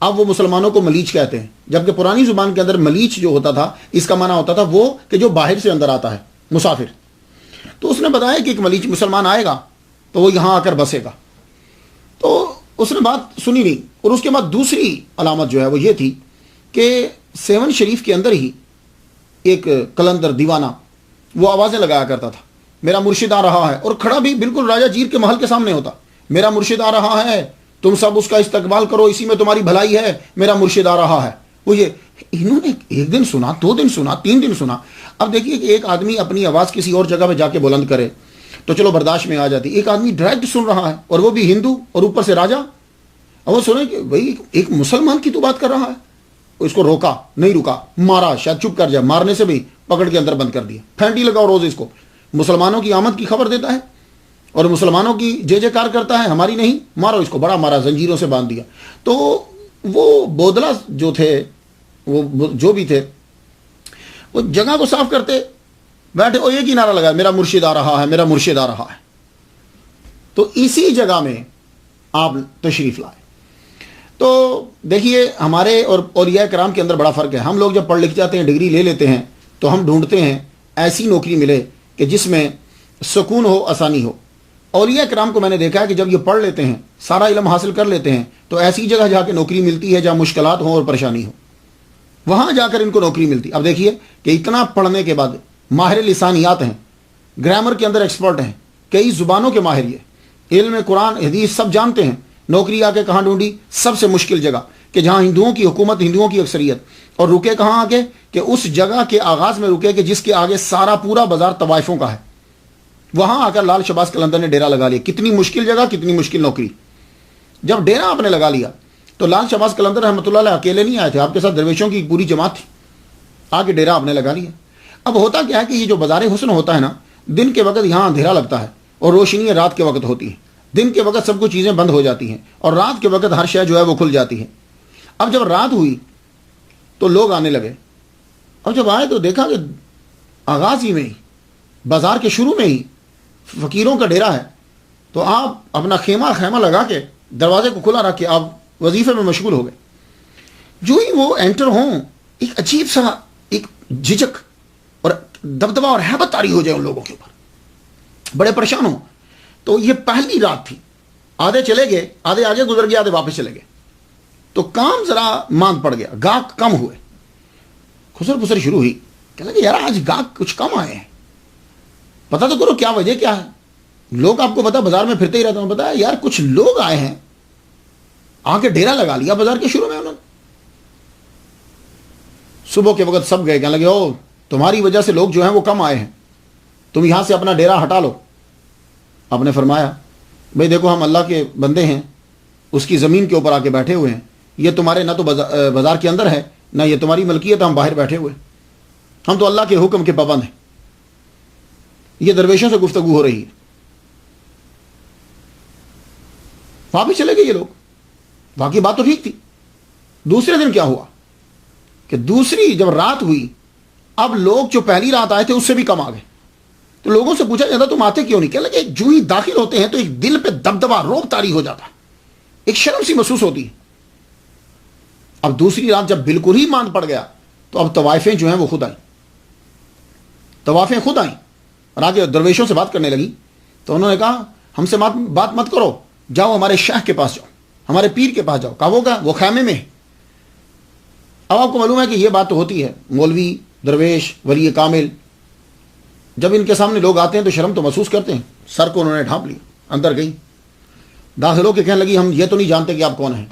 اب وہ مسلمانوں کو ملیچ کہتے ہیں، جبکہ پرانی زبان کے اندر ملیچ جو ہوتا تھا، اس کا معنی ہوتا تھا وہ کہ جو باہر سے اندر آتا ہے، مسافر. تو اس نے بتایا کہ ایک ملیچ مسلمان آئے گا تو وہ یہاں آ کر بسے گا. تو اس نے بات سنی نہیں. اور اس کے بعد دوسری علامت جو ہے وہ یہ تھی کہ 7 شریف کے اندر ہی ایک قلندر دیوانہ وہ آوازیں لگایا کرتا تھا، میرا مرشد آ رہا ہے. اور کھڑا بھی بالکل راجہ جیر کے محل کے سامنے ہوتا، میرا مرشد آ رہا ہے، تم سب اس کا استقبال کرو، اسی میں تمہاری بھلائی ہے، میرا مرشد آ رہا ہے. وہ یہ انہوں نے 1 دن سنا، 2 دن سنا، 3 دن سنا. اب دیکھیے کہ ایک آدمی اپنی آواز کسی اور جگہ پہ جا کے بلند کرے تو چلو برداشت میں آ جاتی. ایک آدمی ڈائریکٹ سن رہا ہے اور وہ بھی ہندو اور اوپر سے راجا. اب وہ سنے کہ بھائی ایک مسلمان کی تو بات کر رہا ہے. اس کو روکا نہیں، رکا، مارا، شاید چپ کر جائے، مارنے سے بھی پکڑ کے اندر بند کر دیا. پھینٹی لگاؤ روز اس کو. مسلمانوں کی آمد کی خبر دیتا ہے اور مسلمانوں کی جے جے کار کرتا ہے، ہماری نہیں، مارو اس کو. بڑا مارا، زنجیروں سے باندھ دیا. تو وہ بودلا جو تھے، وہ جو بھی تھے، وہ جگہ کو صاف کرتے بیٹھے اور ایک ہی نعرہ لگا، میرا مرشد آ رہا ہے، میرا مرشد آ رہا ہے. تو اسی جگہ میں آپ تشریف لائے. تو دیکھیے ہمارے اور اولیاء کرام کے اندر بڑا فرق ہے. ہم لوگ جب پڑھ لکھ جاتے ہیں، ڈگری لے لیتے ہیں، تو ہم ڈھونڈتے ہیں ایسی نوکری ملے کہ جس میں سکون ہو، آسانی ہو. اولیاء کرام کو میں نے دیکھا ہے کہ جب یہ پڑھ لیتے ہیں، سارا علم حاصل کر لیتے ہیں، تو ایسی جگہ جا کے نوکری ملتی ہے جہاں مشکلات ہوں اور پریشانی ہو، وہاں جا کر ان کو نوکری ملتی. اب دیکھیے کہ اتنا پڑھنے کے بعد ماہر لسانیات ہیں، گرامر کے اندر ایکسپرٹ ہیں، کئی زبانوں کے ماہر، یہ علم قرآن حدیث سب جانتے ہیں. نوکری آ کے کہاں ڈھونڈی؟ سب سے مشکل جگہ، کہ جہاں ہندوؤں کی حکومت، ہندوؤں کی اکثریت. اور رکے کہاں آ کے؟ کہ اس جگہ کے آغاز میں رکے کہ جس کے آگے سارا پورا بازار طوائفوں کا ہے. وہاں آ کر لال شہباز قلندر نے ڈیرا لگا لیا. کتنی مشکل جگہ، کتنی مشکل نوکری. جب ڈیرا آپ نے لگا لیا تو لال شہباز قلندر رحمۃ اللہ علیہ اکیلے نہیں آئے تھے، آپ کے ساتھ درویشوں کی پوری جماعت تھی. آگے ڈیرا آپ نے لگا لیا. اب ہوتا کیا ہے کہ یہ جو بازار حسن ہوتا ہے نا، دن کے وقت یہاں اندھیرا لگتا ہے اور روشنی رات کے وقت ہوتی ہے. دن کے وقت سب کچھ چیزیں بند ہو جاتی ہیں اور رات کے وقت ہر شے جو ہے وہ کھل جاتی ہے. اب جب رات ہوئی تو لوگ آنے لگے. اب جب آئے تو دیکھا کہ آغاز ہی میں ہی، بازار کے شروع میں ہی فقیروں کا ڈیرا ہے. تو آپ اپنا خیمہ لگا کے دروازے کو کھلا رکھ کے آپ وظیفے میں مشغول ہو گئے. جو ہی وہ انٹر ہوں، ایک عجیب سا ایک جھجک اور دبدبا اور ہیبت طاری ہو جائے ان لوگوں کے اوپر، بڑے پریشان ہوں. تو یہ پہلی رات تھی. آدھے چلے گئے، آدھے آگے گزر گئے، آدھے واپس چلے گئے. تو کام ذرا ماند پڑ گیا، گاہک کم ہوئے. خسر پسر شروع ہوئی. کہنے لگے یار آج گاہک کچھ کم آئے ہیں، پتہ تو کرو کیا وجہ کیا ہے. لوگ آپ کو پتا بازار میں پھرتے ہی رہتا ہوں، بتایا یار کچھ لوگ آئے ہیں، آ کے ڈیرا لگا لیا بازار کے شروع میں انہوں نے. صبح کے وقت سب گئے، کہنے لگے او تمہاری وجہ سے لوگ جو ہیں وہ کم آئے ہیں، تم یہاں سے اپنا ڈیرا ہٹا لو. آپ نے فرمایا بھئی دیکھو ہم اللہ کے بندے ہیں، اس کی زمین کے اوپر آ کے بیٹھے ہوئے ہیں. یہ تمہارے نہ تو بازار کے اندر ہے، نہ یہ تمہاری ملکیت، ہم باہر بیٹھے ہوئے، ہم تو اللہ کے حکم کے پابند ہیں۔ یہ درویشوں سے گفتگو ہو رہی ہے۔ واپس چلے گئے یہ لوگ، باقی بات تو ٹھیک تھی۔ دوسرے دن کیا ہوا کہ دوسری جب رات ہوئی، اب لوگ جو پہلی رات آئے تھے اس سے بھی کم آ گئے۔ تو لوگوں سے پوچھا جاتا تم آتے کیوں نہیں؟ کہنے لگے جو ہی داخل ہوتے ہیں تو ایک دل پہ دبدبا، روب طاری ہو جاتا ہے، ایک شرم سی محسوس ہوتی ہے۔ اب دوسری رات جب بالکل ہی ماند پڑ گیا تو اب طوائفیں جو ہیں وہ خود آئیں، طوائفیں خود آئیں اور آگے درویشوں سے بات کرنے لگی۔ تو انہوں نے کہا ہم سے بات مت کرو، جاؤ ہمارے شیخ کے پاس جاؤ، ہمارے پیر کے پاس جاؤ۔ کہا وہ خیمے میں ہے۔ اب آپ کو معلوم ہے کہ یہ بات تو ہوتی ہے، مولوی، درویش، ولی کامل جب ان کے سامنے لوگ آتے ہیں تو شرم تو محسوس کرتے ہیں۔ سر کو انہوں نے ڈھانپ لیا، اندر گئی، داخل ہو کے کہنے لگی ہم یہ تو نہیں جانتے کہ آپ کون ہیں،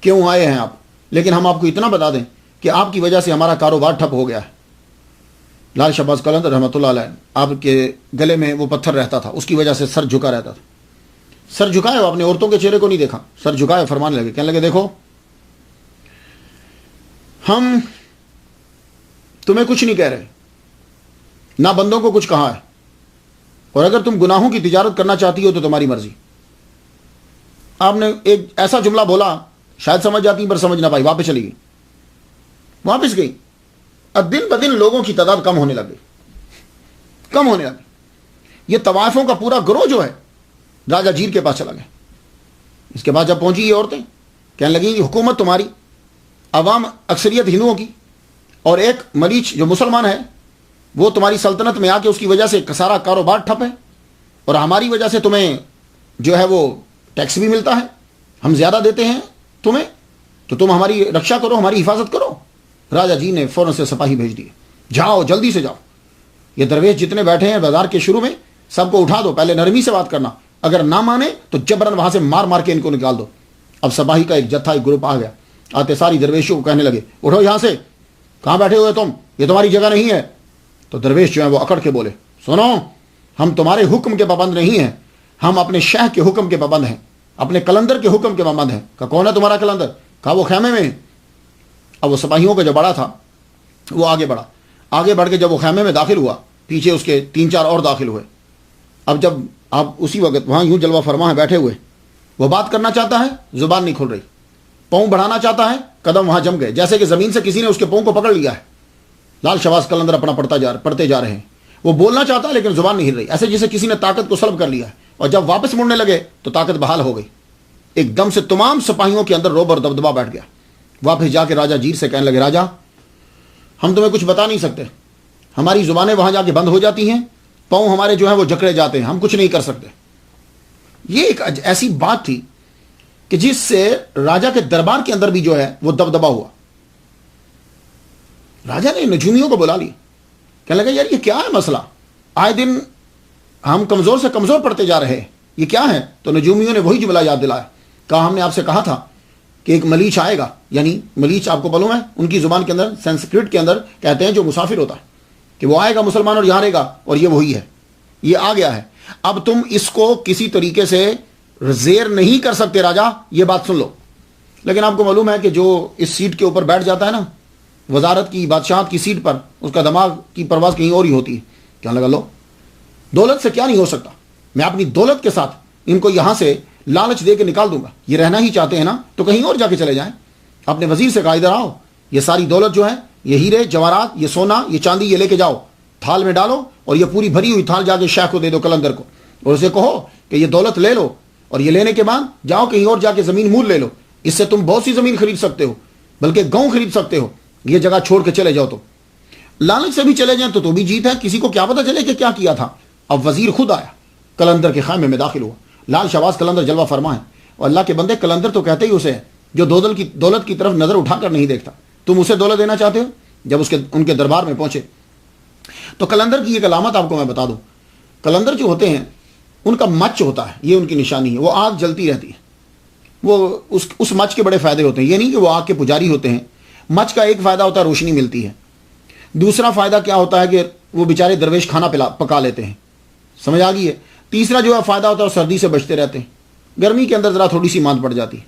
کیوں آئے ہیں آپ، لیکن ہم آپ کو اتنا بتا دیں کہ آپ کی وجہ سے ہمارا کاروبار ٹھپ ہو گیا ہے۔ لال شہباز قلندر رحمۃ اللہ علیہ، آپ کے گلے میں وہ پتھر رہتا تھا، اس کی وجہ سے سر جھکا رہتا تھا۔ سر جھکائے، اپنے عورتوں کے چہرے کو نہیں دیکھا، سر جھکائے، فرمانے لگے، کہنے لگے دیکھو ہم تمہیں کچھ نہیں کہہ رہے، نہ بندوں کو کچھ کہا ہے، اور اگر تم گناہوں کی تجارت کرنا چاہتی ہو تو تمہاری مرضی۔ آپ نے ایک ایسا جملہ بولا، شاید سمجھ جاتی پر سمجھ نہ پائی، واپس چلی گئی، واپس گئی۔ اب دن بدن لوگوں کی تعداد کم ہونے لگ گئی۔ یہ طوائفوں کا پورا گروہ جو ہے راجہ جیر کے پاس چلا گیا۔ اس کے بعد جب پہنچی یہ عورتیں کہنے لگیں کہ حکومت تمہاری، عوام اکثریت ہندوؤں کی، اور ایک مریچ جو مسلمان ہے وہ تمہاری سلطنت میں آ کے اس کی وجہ سے سارا کاروبار ٹھپ ہے، اور ہماری وجہ سے تمہیں جو ہے وہ ٹیکس بھی ملتا ہے، ہم زیادہ دیتے ہیں تمہیں، تو تم ہماری رکشا کرو، ہماری حفاظت کرو۔ راجہ جی نے فوراً سے سپاہی بھیج دیے، جاؤ جلدی سے جاؤ، یہ درویش جتنے بیٹھے ہیں بازار کے شروع میں سب کو اٹھا دو، پہلے نرمی سے بات کرنا، اگر نہ مانے تو جبرن وہاں سے مار کے ان کو نکال دو۔ اب سپاہی کا ایک جتھا، ایک گروپ آ گیا، آتے ساری درویشوں کو کہنے لگے اٹھو یہاں سے، کہاں بیٹھے ہوئے تم، یہ تمہاری جگہ نہیں ہے۔ تو درویش جو ہیں وہ اکڑ کے بولے سنو، ہم تمہارے حکم کے پابند نہیں ہیں، ہم اپنے شیخ کے حکم کے پابند ہیں، اپنے کلندر کے حکم کے پابند ہیں۔ کہا کون ہے تمہارا کلندر؟ کہا وہ خیمے میں ہے۔ اب وہ سپاہیوں کا جو بڑا تھا وہ آگے بڑھ کے جب وہ خیمے میں داخل ہوا، پیچھے اس کے 3-4 اور داخل ہوئے۔ اب جب آپ اسی وقت وہاں یوں جلوہ فرما ہے بیٹھے ہوئے، وہ بات کرنا چاہتا ہے، زبان نہیں کھل رہی، پاؤں بڑھانا چاہتا ہے، قدم وہاں جم گئے، جیسے کہ زمین سے کسی نے اس کے پاؤں کو پکڑ لیا ہے۔ لال شہباز قلندر اپنا پڑھتے جا رہے ہیں، وہ بولنا چاہتا ہے لیکن زبان نہیں ہل رہی، ایسے جیسے کسی نے طاقت کو سلب کر لیا ہے، اور جب واپس مڑنے لگے تو طاقت بحال ہو گئی۔ ایک دم سے تمام سپاہیوں کے اندر روب اور دبدبا بیٹھ گیا۔ واپس جا کے راجہ جیر سے کہنے لگے راجہ ہم تمہیں کچھ بتا نہیں سکتے، ہماری زبانیں وہاں جا کے بند ہو جاتی ہیں، پاؤں ہمارے جو ہیں وہ جکڑے جاتے ہیں، ہم کچھ نہیں کر سکتے۔ یہ ایک ایسی بات تھی کہ جس سے راجہ کے دربار کے اندر بھی جو ہے وہ دبدبا ہوا۔ راجہ نے نجومیوں کو بلا لی، کہنے لگا یار یہ کیا ہے مسئلہ، آئے دن ہم کمزور سے کمزور پڑتے جا رہے ہیں، یہ کیا ہے؟ تو نجومیوں نے وہی جملہ یاد دلایا، کہا ہم نے آپ سے کہا تھا کہ ایک ملیچ آئے گا، یعنی ملیچ آپ کو معلوم ہے ان کی زبان کے اندر، سنسکرت کے اندر کہتے ہیں جو مسافر ہوتا ہے، کہ وہ آئے گا مسلمان اور یہاں رہے گا، اور یہ وہی ہے، یہ آ گیا ہے۔ اب تم اس کو کسی طریقے سے زیر نہیں کر سکتے راجہ، یہ بات سن لو۔ لیکن آپ کو معلوم ہے کہ جو اس سیٹ کے اوپر بیٹھ جاتا ہے نا، وزارت کی، بادشاہت کی سیٹ پر، اس کا دماغ کی پرواز کہیں اور ہی ہوتی ہے۔ کہنے لگا لو دولت سے کیا نہیں ہو سکتا، میں اپنی دولت کے ساتھ ان کو یہاں سے لالچ دے کے نکال دوں گا، یہ رہنا ہی چاہتے ہیں نا تو کہیں اور جا کے چلے جائیں۔ اپنے وزیر سے کہا ادھر آؤ، یہ ساری دولت جو ہے، یہ ہیرے جواہرات، یہ سونا، یہ چاندی، یہ لے کے جاؤ، تھال میں ڈالو، اور یہ پوری بھری ہوئی تھال جا کے شیخ کو دے دو، کلندر کو، اور اسے کہو کہ یہ دولت لے لو، اور یہ لینے کے بعد جاؤ کہیں اور جا کے زمین مول لے لو، اس سے تم بہت سی زمین خرید سکتے ہو، بلکہ گاؤں خرید سکتے ہو، یہ جگہ چھوڑ کے چلے جاؤ۔ تو لالچ سے بھی چلے جائیں تو بھی جیت ہے، کسی کو کیا پتا چلے کہ کیا کیا تھا۔ اب وزیر خود آیا، کلندر کے خیمے میں داخل ہوا، لال شہباز قلندر جلوہ فرما ہے، اور اللہ کے بندے کلندر تو کہتے ہی اسے ہے جو دولت کی طرف نظر اٹھا کر نہیں دیکھتا، تم اسے دولت دینا چاہتے ہو؟ جب ان کے دربار میں پہنچے تو کلندر کی ایک علامت آپ کو میں بتا دوں، کلندر جو ہوتے ہیں ان کا مچ ہوتا ہے، یہ ان کی نشانی ہے، وہ آگ جلتی رہتی ہے، وہ اس مچ کے بڑے فائدے ہوتے ہیں، یہ نہیں کہ وہ آگ کے پجاری ہوتے ہیں۔ مچ کا ایک فائدہ ہوتا ہے روشنی ملتی ہے، دوسرا فائدہ کیا ہوتا ہے کہ وہ بیچارے درویش کھانا پکا لیتے ہیں، سمجھ آ گئی ہے؟ تیسرا جو ہے فائدہ ہوتا ہے وہ سردی سے بچتے رہتے ہیں، گرمی کے اندر ذرا تھوڑی سی ماند پڑ جاتی ہے۔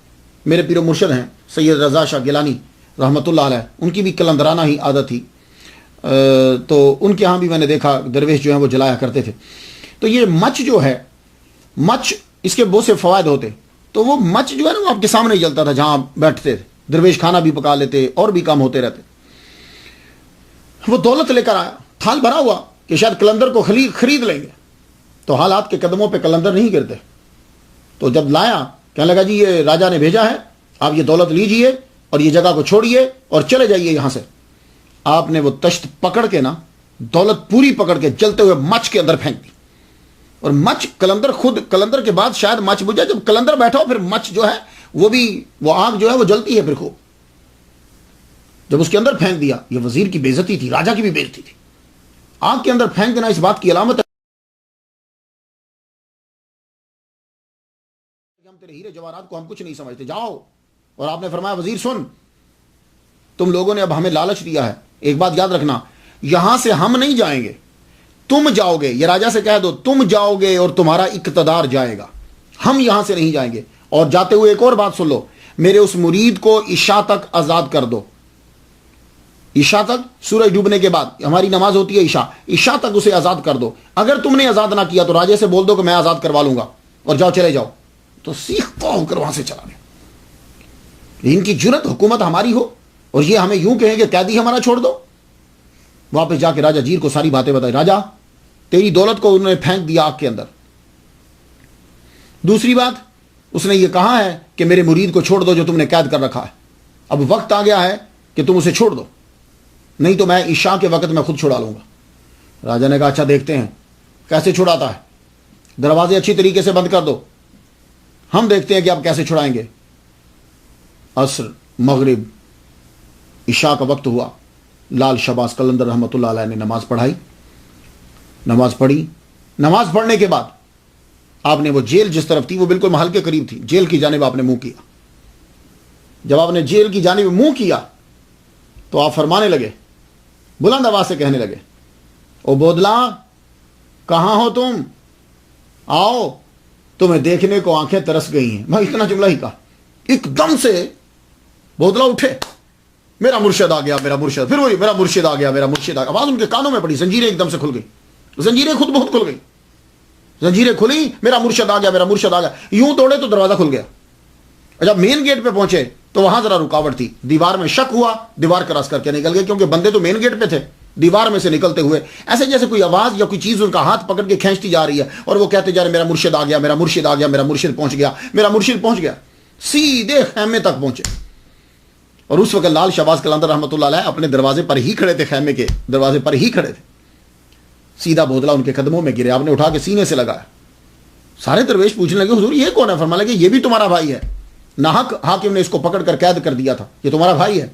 میرے پیر و مرشد ہیں سید رضا شاہ گیلانی رحمۃ اللہ علیہ، ان کی بھی قلندرانہ ہی عادت تھی، تو ان کے ہاں بھی میں نے دیکھا درویش جو ہیں وہ جلایا کرتے تھے۔ تو یہ مچ جو ہے، مچ اس کے بہت سے فوائد ہوتے، تو وہ مچ جو ہے نا وہ آپ کے سامنے ہی جلتا تھا جہاں آپ بیٹھتے تھے، درویش کھانا بھی پکا لیتے اور بھی کام ہوتے رہتے۔ وہ دولت لے کر آیا، تھال بھرا ہوا کہ شاید قلندر کو خرید لیں گے، تو حالات کے قدموں پہ قلندر نہیں گرتے۔ تو جب لایا کہنے لگا جی یہ راجا نے بھیجا ہے، آپ یہ دولت لیجئے اور یہ جگہ کو چھوڑیے اور چلے جائیے یہاں سے۔ آپ نے وہ تشت پکڑ کے نا، دولت پوری پکڑ کے جلتے ہوئے مچ کے اندر پھینک دی، اور مچ قلندر کے بعد شاید مچ بجھا، جب قلندر بیٹھا ہو پھر مچ جو ہے وہ آگ جو ہے وہ جلتی ہے پھر خوب۔ جب اس کے اندر پھینک دیا، یہ وزیر کی بے عزتی تھی، راجا کی بھی بے عزتی تھی۔ آگ کے اندر پھینک دینا اس بات کی علامت ہے کہ ہم تیرے ہیرے جواہرات کو ہم کچھ نہیں سمجھتے، جاؤ۔ اور آپ نے فرمایا وزیر سن، تم لوگوں نے اب ہمیں لالچ دیا ہے، ایک بات یاد رکھنا، یہاں سے ہم نہیں جائیں گے، تم جاؤ گے۔ یہ راجا سے کہہ دو تم جاؤ گے اور تمہارا اقتدار جائے گا، ہم یہاں سے نہیں جائیں گے۔ اور جاتے ہوئے ایک اور بات سن لو، میرے اس مرید کو عشاء تک آزاد کر دو، عشاء تک، سورج ڈوبنے کے بعد ہماری نماز ہوتی ہے عشاء تک اسے آزاد کر دو۔ اگر تم نے آزاد نہ کیا تو راجے سے بول دو کہ میں آزاد کروا لوں گا، اور جاؤ چلے جاؤ۔ تو سیختا ہو کر وہاں سے چلا گیا۔ ان کی جرت حکومت ہماری ہو اور یہ ہمیں یوں کہیں کہ قیدی ہمارا چھوڑ دو۔ واپس جا کے راجا جیر کو ساری باتیں بتائی، راجا تیری دولت کو انہوں نے پھینک دیا آگ کے اندر۔ دوسری بات اس نے یہ کہا ہے کہ میرے مرید کو چھوڑ دو جو تم نے قید کر رکھا ہے، اب وقت آ گیا ہے کہ تم اسے چھوڑ دو، نہیں تو میں عشاء کے وقت میں خود چھڑا لوں گا۔ راجا نے کہا اچھا دیکھتے ہیں کیسے چھڑاتا ہے، دروازے اچھی طریقے سے بند کر دو، ہم دیکھتے ہیں کہ آپ کیسے چھڑائیں گے۔ عصر، مغرب، عشاء کا وقت ہوا، لال شباز قلندر رحمۃ اللہ علیہ نے نماز پڑھائی، نماز پڑھی۔ نماز پڑھنے کے بعد آپ نے وہ جیل جس طرف تھی وہ بالکل محل کے قریب تھی، جیل کی جانب آپ نے منہ کیا۔ جب آپ نے جیل کی جانب منہ کیا تو آپ فرمانے لگے، بلند آواز سے کہنے لگے، او بودلا کہاں ہو تم، آؤ تمہیں دیکھنے کو آنکھیں ترس گئی ہیں۔ میں اتنا جملہ ہی کہا، ایک دم سے بودلا اٹھے، میرا مرشد آ گیا، میرا مرشد، پھر وہی میرا مرشد آ گیا، میرا مرشد آ گیا۔ آواز ان کے کانوں میں پڑی، زنجیریں ایک دم سے کھل گئی، زنجیریں خود بہت کھل گئی، زنجیریں کھلی، میرا مرشد آ گیا، میرا مرشد آ گیا۔ یوں توڑے تو دروازہ کھل گیا۔ جب مین گیٹ پہ پہنچے تو وہاں ذرا رکاوٹ تھی، دیوار میں شک ہوا، دیوار کراس کر کے نکل گئے، کیونکہ بندے تو مین گیٹ پہ تھے۔ دیوار میں سے نکلتے ہوئے ایسے جیسے کوئی آواز یا کوئی چیز ان کا ہاتھ پکڑ کے کھینچتی جا رہی ہے، اور وہ کہتے جا رہے میرا مرشد آ گیا، میرا مرشد آ گیا، میرا مرشد پہنچ گیا، میرا مرشد پہنچ گیا۔ سیدھے خیمے تک پہنچے، اور اس وقت لال شہباز قلندر رحمۃ اللہ علیہ اپنے دروازے پر ہی کھڑے تھے، خیمے کے دروازے پر ہی کھڑے تھے۔ سیدھا بودلا ان کے قدموں میں گرے، آپ نے اٹھا کے سینے سے لگایا۔ سارے درویش پوچھنے لگے حضور یہ کون ہے؟ فرمانے لگے یہ بھی تمہارا بھائی ہے، ناحق حاکم نے اس کو پکڑ کر قید کر دیا تھا، یہ تمہارا بھائی ہے۔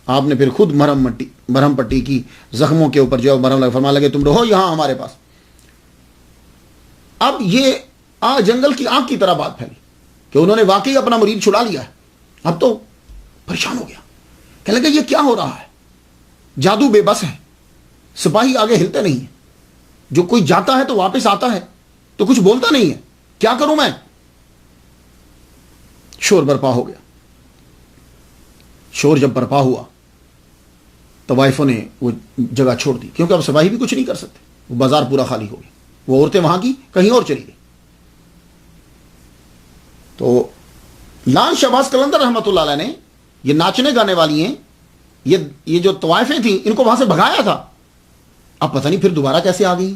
آپ نے پھر خود مرہم پٹی کی، زخموں کے اوپر جو مرہم لگا، فرمانے لگے تم رہو یہاں ہمارے پاس۔ اب یہ جنگل کی آگ کی طرح بات پھیلی کہ انہوں نے واقعی اپنا مرید چھڑا لیا ہے۔ اب تو پریشان ہو گیا، کہنے لگے یہ کیا ہو رہا ہے؟ جادو بے بس ہے، سپاہی آگے ہلتے نہیں ہیں، جو کوئی جاتا ہے تو واپس آتا ہے تو کچھ بولتا نہیں ہے، کیا کروں میں؟ شور برپا ہو گیا۔ شور جب برپا ہوا طوائفوں نے وہ جگہ چھوڑ دی، کیونکہ اب سپاہی بھی کچھ نہیں کر سکتے، وہ بازار پورا خالی ہو گیا، وہ عورتیں وہاں کی کہیں اور چلی گئی۔ تو لال شہباز قلندر رحمۃ اللہ علیہ نے یہ ناچنے گانے والی ہیں، یہ جو طوائفیں تھیں ان کو وہاں سے بھگایا تھا، اب پتہ نہیں پھر دوبارہ کیسے آ گئی۔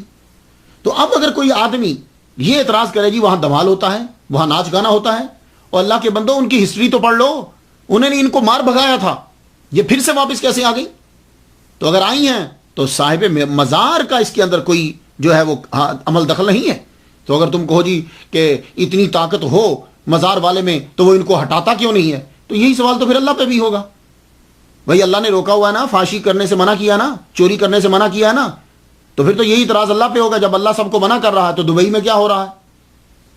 تو اب اگر کوئی آدمی یہ اعتراض کرے جی وہاں دھمال ہوتا ہے، وہاں ناچ گانا ہوتا ہے، اور اللہ کے بندوں ان کی ہسٹری تو پڑھ لو، انہوں نے ان کو مار بھگایا تھا، یہ پھر سے واپس کیسے آ گئی؟ تو اگر آئی ہیں تو صاحب مزار کا اس کے اندر کوئی جو ہے وہ عمل دخل نہیں ہے۔ تو اگر تم کہو جی کہ اتنی طاقت ہو مزار والے میں تو وہ ان کو ہٹاتا کیوں نہیں ہے، تو یہی سوال تو پھر اللہ پہ بھی ہوگا۔ بھائی اللہ نے روکا ہوا ہے نا، فحاشی کرنے سے منع کیا نا، چوری کرنے سے منع کیا ہے نا، تو پھر تو یہی اعتراض اللہ پہ ہوگا۔ جب اللہ سب کو منع کر رہا ہے تو دبئی میں کیا ہو رہا ہے،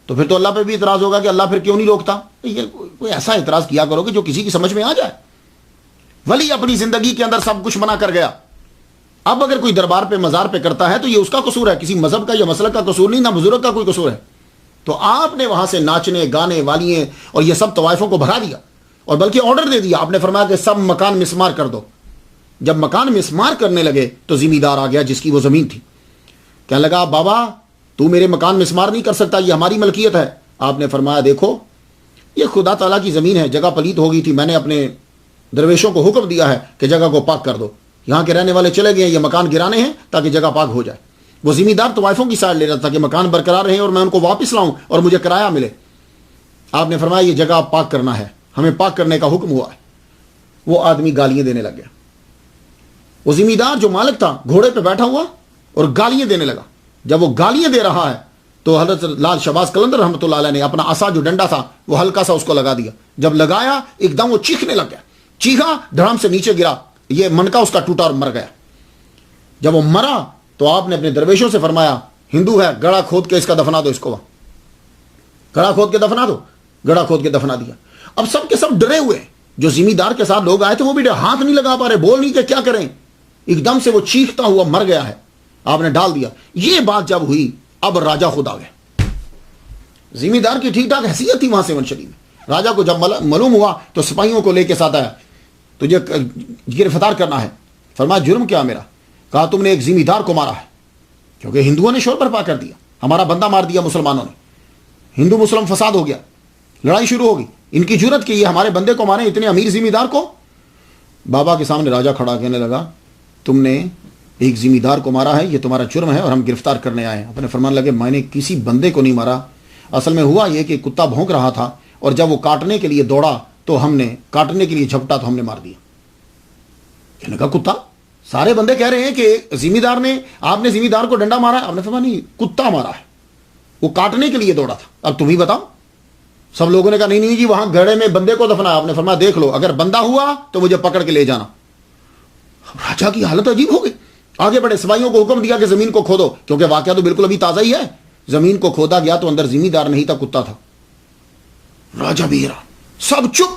تو پھر تو اللہ پہ بھی اعتراض ہوگا کہ اللہ پھر کیوں نہیں روکتا۔ یہ کوئی ایسا اعتراض کیا کرو کہ جو کسی کی سمجھ میں آ جائے۔ ولی اپنی زندگی کے اندر سب کچھ منع کر گیا، اب اگر کوئی دربار پہ مزار پہ کرتا ہے تو یہ اس کا قصور ہے، کسی مذہب کا یا مسلک کا قصور نہیں، نہ بزرگ کا کوئی قصور ہے۔ تو آپ نے وہاں سے ناچنے گانے والیاں اور یہ سب طوائفوں کو بھگا دیا، اور بلکہ آرڈر دے دیا. آپ نے فرمایا کہ سب مکان مسمار کر دو. جب مکان مسمار کرنے لگے تو ذمہ دار آ گیا جس کی وہ زمین تھی. کہنے لگا بابا تو میرے مکان مسمار نہیں کر سکتا, یہ ہماری ملکیت ہے. آپ نے فرمایا دیکھو یہ خدا تعالیٰ کی زمین ہے, جگہ پلیت ہو گئی تھی, میں نے اپنے درویشوں کو حکم دیا ہے کہ جگہ کو پاک کر دو. یہاں کے رہنے والے چلے گئے, یہ مکان گرانے ہیں تاکہ جگہ پاک ہو جائے. وہ ذمہ دار طوائفوں کی سائڈ لے رہا تھا کہ مکان برقرار رہیں اور میں ان کو واپس لاؤں اور مجھے کرایہ ملے. آپ نے فرمایا یہ جگہ پاک کرنا ہے, ہمیں پاک کرنے کا حکم ہوا ہے. وہ آدمی گالیاں دینے لگ گیا. وہ ذمہ دار جو مالک تھا گھوڑے پہ بیٹھا ہوا اور گالیاں دینے لگا. جب وہ گالیاں دے رہا ہے تو حضرت لال شہباز قلندر رحمۃ اللہ علیہ نے اپنا عصا جو ڈنڈا تھا وہ ہلکا سا اس کو لگا دیا. جب لگایا ایک دم وہ چیخنے لگ گیا, چیخا, دھڑام سے نیچے گرا, یہ منکا اس کا ٹوٹا اور مر گیا. جب وہ مرا تو آپ نے اپنے درویشوں سے فرمایا ہندو ہے, گڑھا کھود کے اس کا دفنا دو, اس کو گڑھا کھود کے دفنا دو. گڑھا کھود کے دفنا دیا. اب سب کے سب ڈرے ہوئے, جو ذمہ دار کے ساتھ لوگ آئے تھے وہ بھی ہاتھ نہیں لگا پا رہے, بول نہیں کہ کیا کریں. ایک دم سے وہ چیختا ہوا مر گیا ہے, آپ نے ڈال دیا. یہ بات جب ہوئی اب راجا خود آ گئے. ذمہ دار کی ٹھیک ٹھاک حیثیت تھی وہاں سے منشری میں. راجا کو جب معلوم ہوا تو سپاہیوں کو لے کے ساتھ آیا, تجھے گرفتار کرنا ہے. فرمایا جرم کیا میرا؟ کہا تم نے ایک ذمہ دار کو مارا ہے, کیونکہ ہندوؤں نے شور برپا کر دیا, ہمارا بندہ مار دیا مسلمانوں نے, ہندو مسلم فساد ہو گیا, لڑائی شروع ہو گئی. ان کی جرت کی یہ ہمارے بندے کو مارے, اتنے امیر ذمہ دار کو. بابا کے سامنے راجا کھڑا کہنے لگا تم نے ایک ذمہ دار کو مارا ہے, یہ تمہارا جرم ہے اور ہم گرفتار کرنے آئے ہیں. اپنے فرمان لگے میں نے کسی بندے کو نہیں مارا, اصل میں ہوا یہ کہ کتا بھونک رہا تھا اور جب وہ کاٹنے کے لیے دوڑا تو ہم نے کاٹنے کے لیے جھپٹا تو ہم نے مار دیا. کہنے لگا کتا؟ سارے بندے کہہ رہے ہیں کہ ذمہ دار نے, آپ نے ذمہ دار کو ڈنڈا مارا ہے. آپ نے فرمایا نہیں, کتا مارا ہے, وہ کاٹنے کے لیے دوڑا تھا. اب تم ہی بتاؤ. سب لوگوں نے کہا نہیں نہیں جی وہاں گڑھے میں بندے کو دفنایا. آپ نے فرمایا دیکھ لو, اگر بندہ ہوا تو مجھے پکڑ کے لے جانا. راجا کی حالت عجیب ہو گئی. آگے بڑھے, سپاہیوں کو حکم دیا کہ زمین کو کھودو, کیونکہ واقعہ تو بالکل ابھی تازہ ہی ہے. زمین کو کھودا گیا تو اندر ذمہ دار نہیں تھا, کتا تھا. راجا بھی حیران, سب چپ,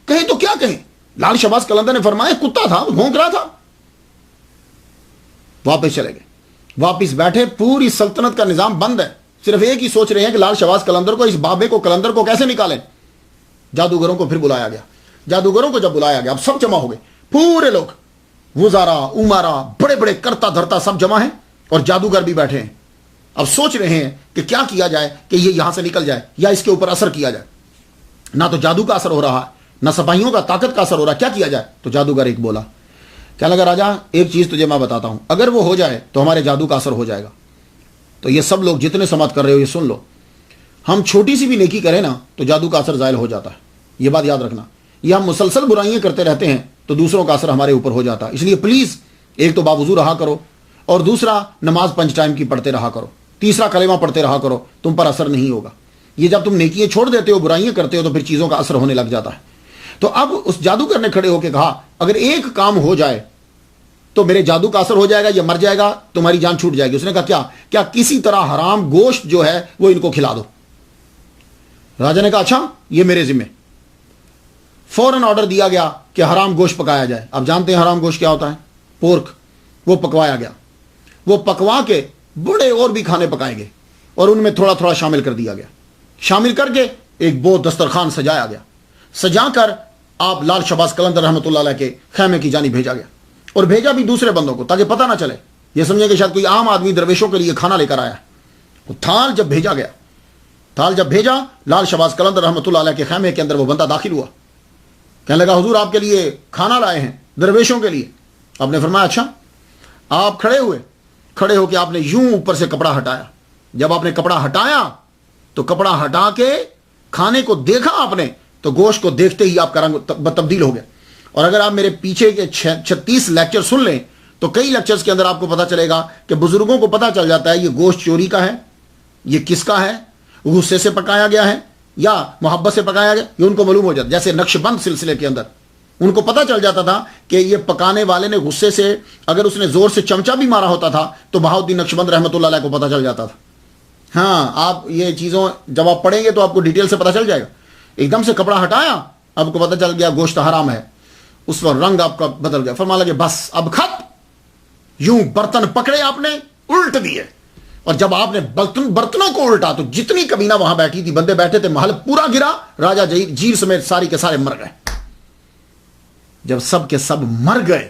کہیں تو کیا کہیں. لال شہباز قلندر نے فرمایا کتا تھا, بھونک رہا تھا. واپس چلے گئے, واپس بیٹھے, پوری سلطنت کا نظام بند ہے. صرف ایک ہی سوچ رہے ہیں کہ لال شہباز قلندر کو, اس بابے کو, قلندر کو کیسے نکالیں. جادوگروں کو پھر بلایا گیا. جادوگروں کو جب بلایا گیا اب سب جمع ہو گئے, پورے لوگ, وزارا, عمارا, بڑے بڑے کرتا دھرتا سب جمع ہیں اور جادوگر بھی بیٹھے ہیں. اب سوچ رہے ہیں کہ کیا کیا جائے کہ یہ یہاں سے نکل جائے یا اس کے اوپر اثر کیا جائے. نہ تو جادو کا اثر ہو رہا, نہ سپاہیوں کا طاقت کا اثر ہو رہا, کیا کیا جائے. تو جادوگر ایک بولا, کیا لگا راجا ایک چیز تجھے میں بتاتا ہوں, اگر وہ ہو جائے تو ہمارے جادو کا اثر ہو جائے گا. تو یہ سب لوگ جتنے سماعت کر رہے ہو یہ سن لو, ہم چھوٹی سی بھی نیکی کریں نا تو جادو کا اثر زائل ہو جاتا ہے. یہ بات یاد رکھنا. یہ ہم مسلسل برائیاں کرتے رہتے ہیں تو دوسروں کا اثر ہمارے اوپر ہو جاتا ہے. اس لیے پلیز ایک تو باوضو رہا کرو, اور دوسرا نماز 5 ٹائم کی پڑھتے رہا کرو, تیسرا کلمہ پڑھتے رہا کرو, تم پر اثر نہیں ہوگا. یہ جب تم نیکیاں چھوڑ دیتے ہو, برائیاں کرتے ہو, تو پھر چیزوں کا اثر ہونے لگ جاتا ہے. تو اب اس جادوگر نے کھڑے ہو کے کہا اگر ایک کام ہو جائے تو میرے جادو کا اثر ہو جائے گا, یہ مر جائے گا, تمہاری جان چھوٹ جائے گی. اس نے کہا کیا کسی طرح حرام گوشت جو ہے وہ ان کو کھلا دو. راجا نے کہا اچھا یہ میرے ذمہ. فوراً آرڈر دیا گیا کہ حرام گوشت پکایا جائے. آپ جانتے ہیں حرام گوشت کیا ہوتا ہے, پورک. وہ پکوایا گیا. وہ پکوا کے بڑے اور بھی کھانے پکائے گئے اور ان میں تھوڑا تھوڑا شامل کر دیا گیا. شامل کر کے ایک بہت دسترخوان سجایا گیا. سجا کر آپ لال شہباز قلندر رحمۃ اللہ علیہ کے خیمے کی جانب بھیجا گیا, اور بھیجا بھی دوسرے بندوں کو تاکہ پتہ نہ چلے, یہ سمجھے کہ شاید کوئی عام آدمی درویشوں کے لیے کھانا لے کر آیا. وہ تھال جب بھیجا گیا, تھال جب بھیجا, لال شہباز قلندر رحمۃ اللہ علیہ کے خیمے کے اندر وہ بندہ داخل ہوا. کہنے لگا حضور آپ کے لیے کھانا لائے ہیں, درویشوں کے لیے. آپ نے فرمایا اچھا. آپ کھڑے ہو کے آپ نے یوں اوپر سے کپڑا ہٹایا. جب آپ نے کپڑا ہٹایا تو کپڑا ہٹا کے کھانے کو دیکھا آپ نے, تو گوشت کو دیکھتے ہی آپ کا رنگ تبدیل ہو گیا. اور اگر آپ میرے پیچھے کے 36 لیکچر سن لیں تو کئی لیکچرز کے اندر آپ کو پتا چلے گا کہ بزرگوں کو پتا چل جاتا ہے یہ گوشت چوری کا ہے, یہ کس کا ہے, غصے سے پکایا گیا ہے یا محبت سے پکایا گیا, یہ ان کو معلوم ہو جاتا. جیسے نقش بند سلسلے کے اندر ان کو پتا چل جاتا تھا کہ یہ پکانے والے نے غصے سے, اگر اس نے زور سے چمچا بھی مارا ہوتا تھا تو بہاؤدین نقش بند رحمۃ اللہ علیہ کو پتا چل جاتا تھا. ہاں آپ یہ چیزوں جب آپ پڑھیں گے تو آپ کو ڈیٹیل سے پتا چل جائے گا. ایک دم سے کپڑا ہٹایا, آپ کو پتا چل گیا گوشت حرام ہے. اس وقت رنگ آپ کا بدل گیا. فرمانے لگے بس اب خط. یوں برتن پکڑے آپ نے, الٹ دیے, اور جب آپ نے برتنوں کو الٹا تو جتنی کمینہ وہاں بیٹھی تھی, بندے بیٹھے تھے, محل پورا گرا. راجا جیر سمیت ساری کے سارے مر گئے. جب سب کے سب مر گئے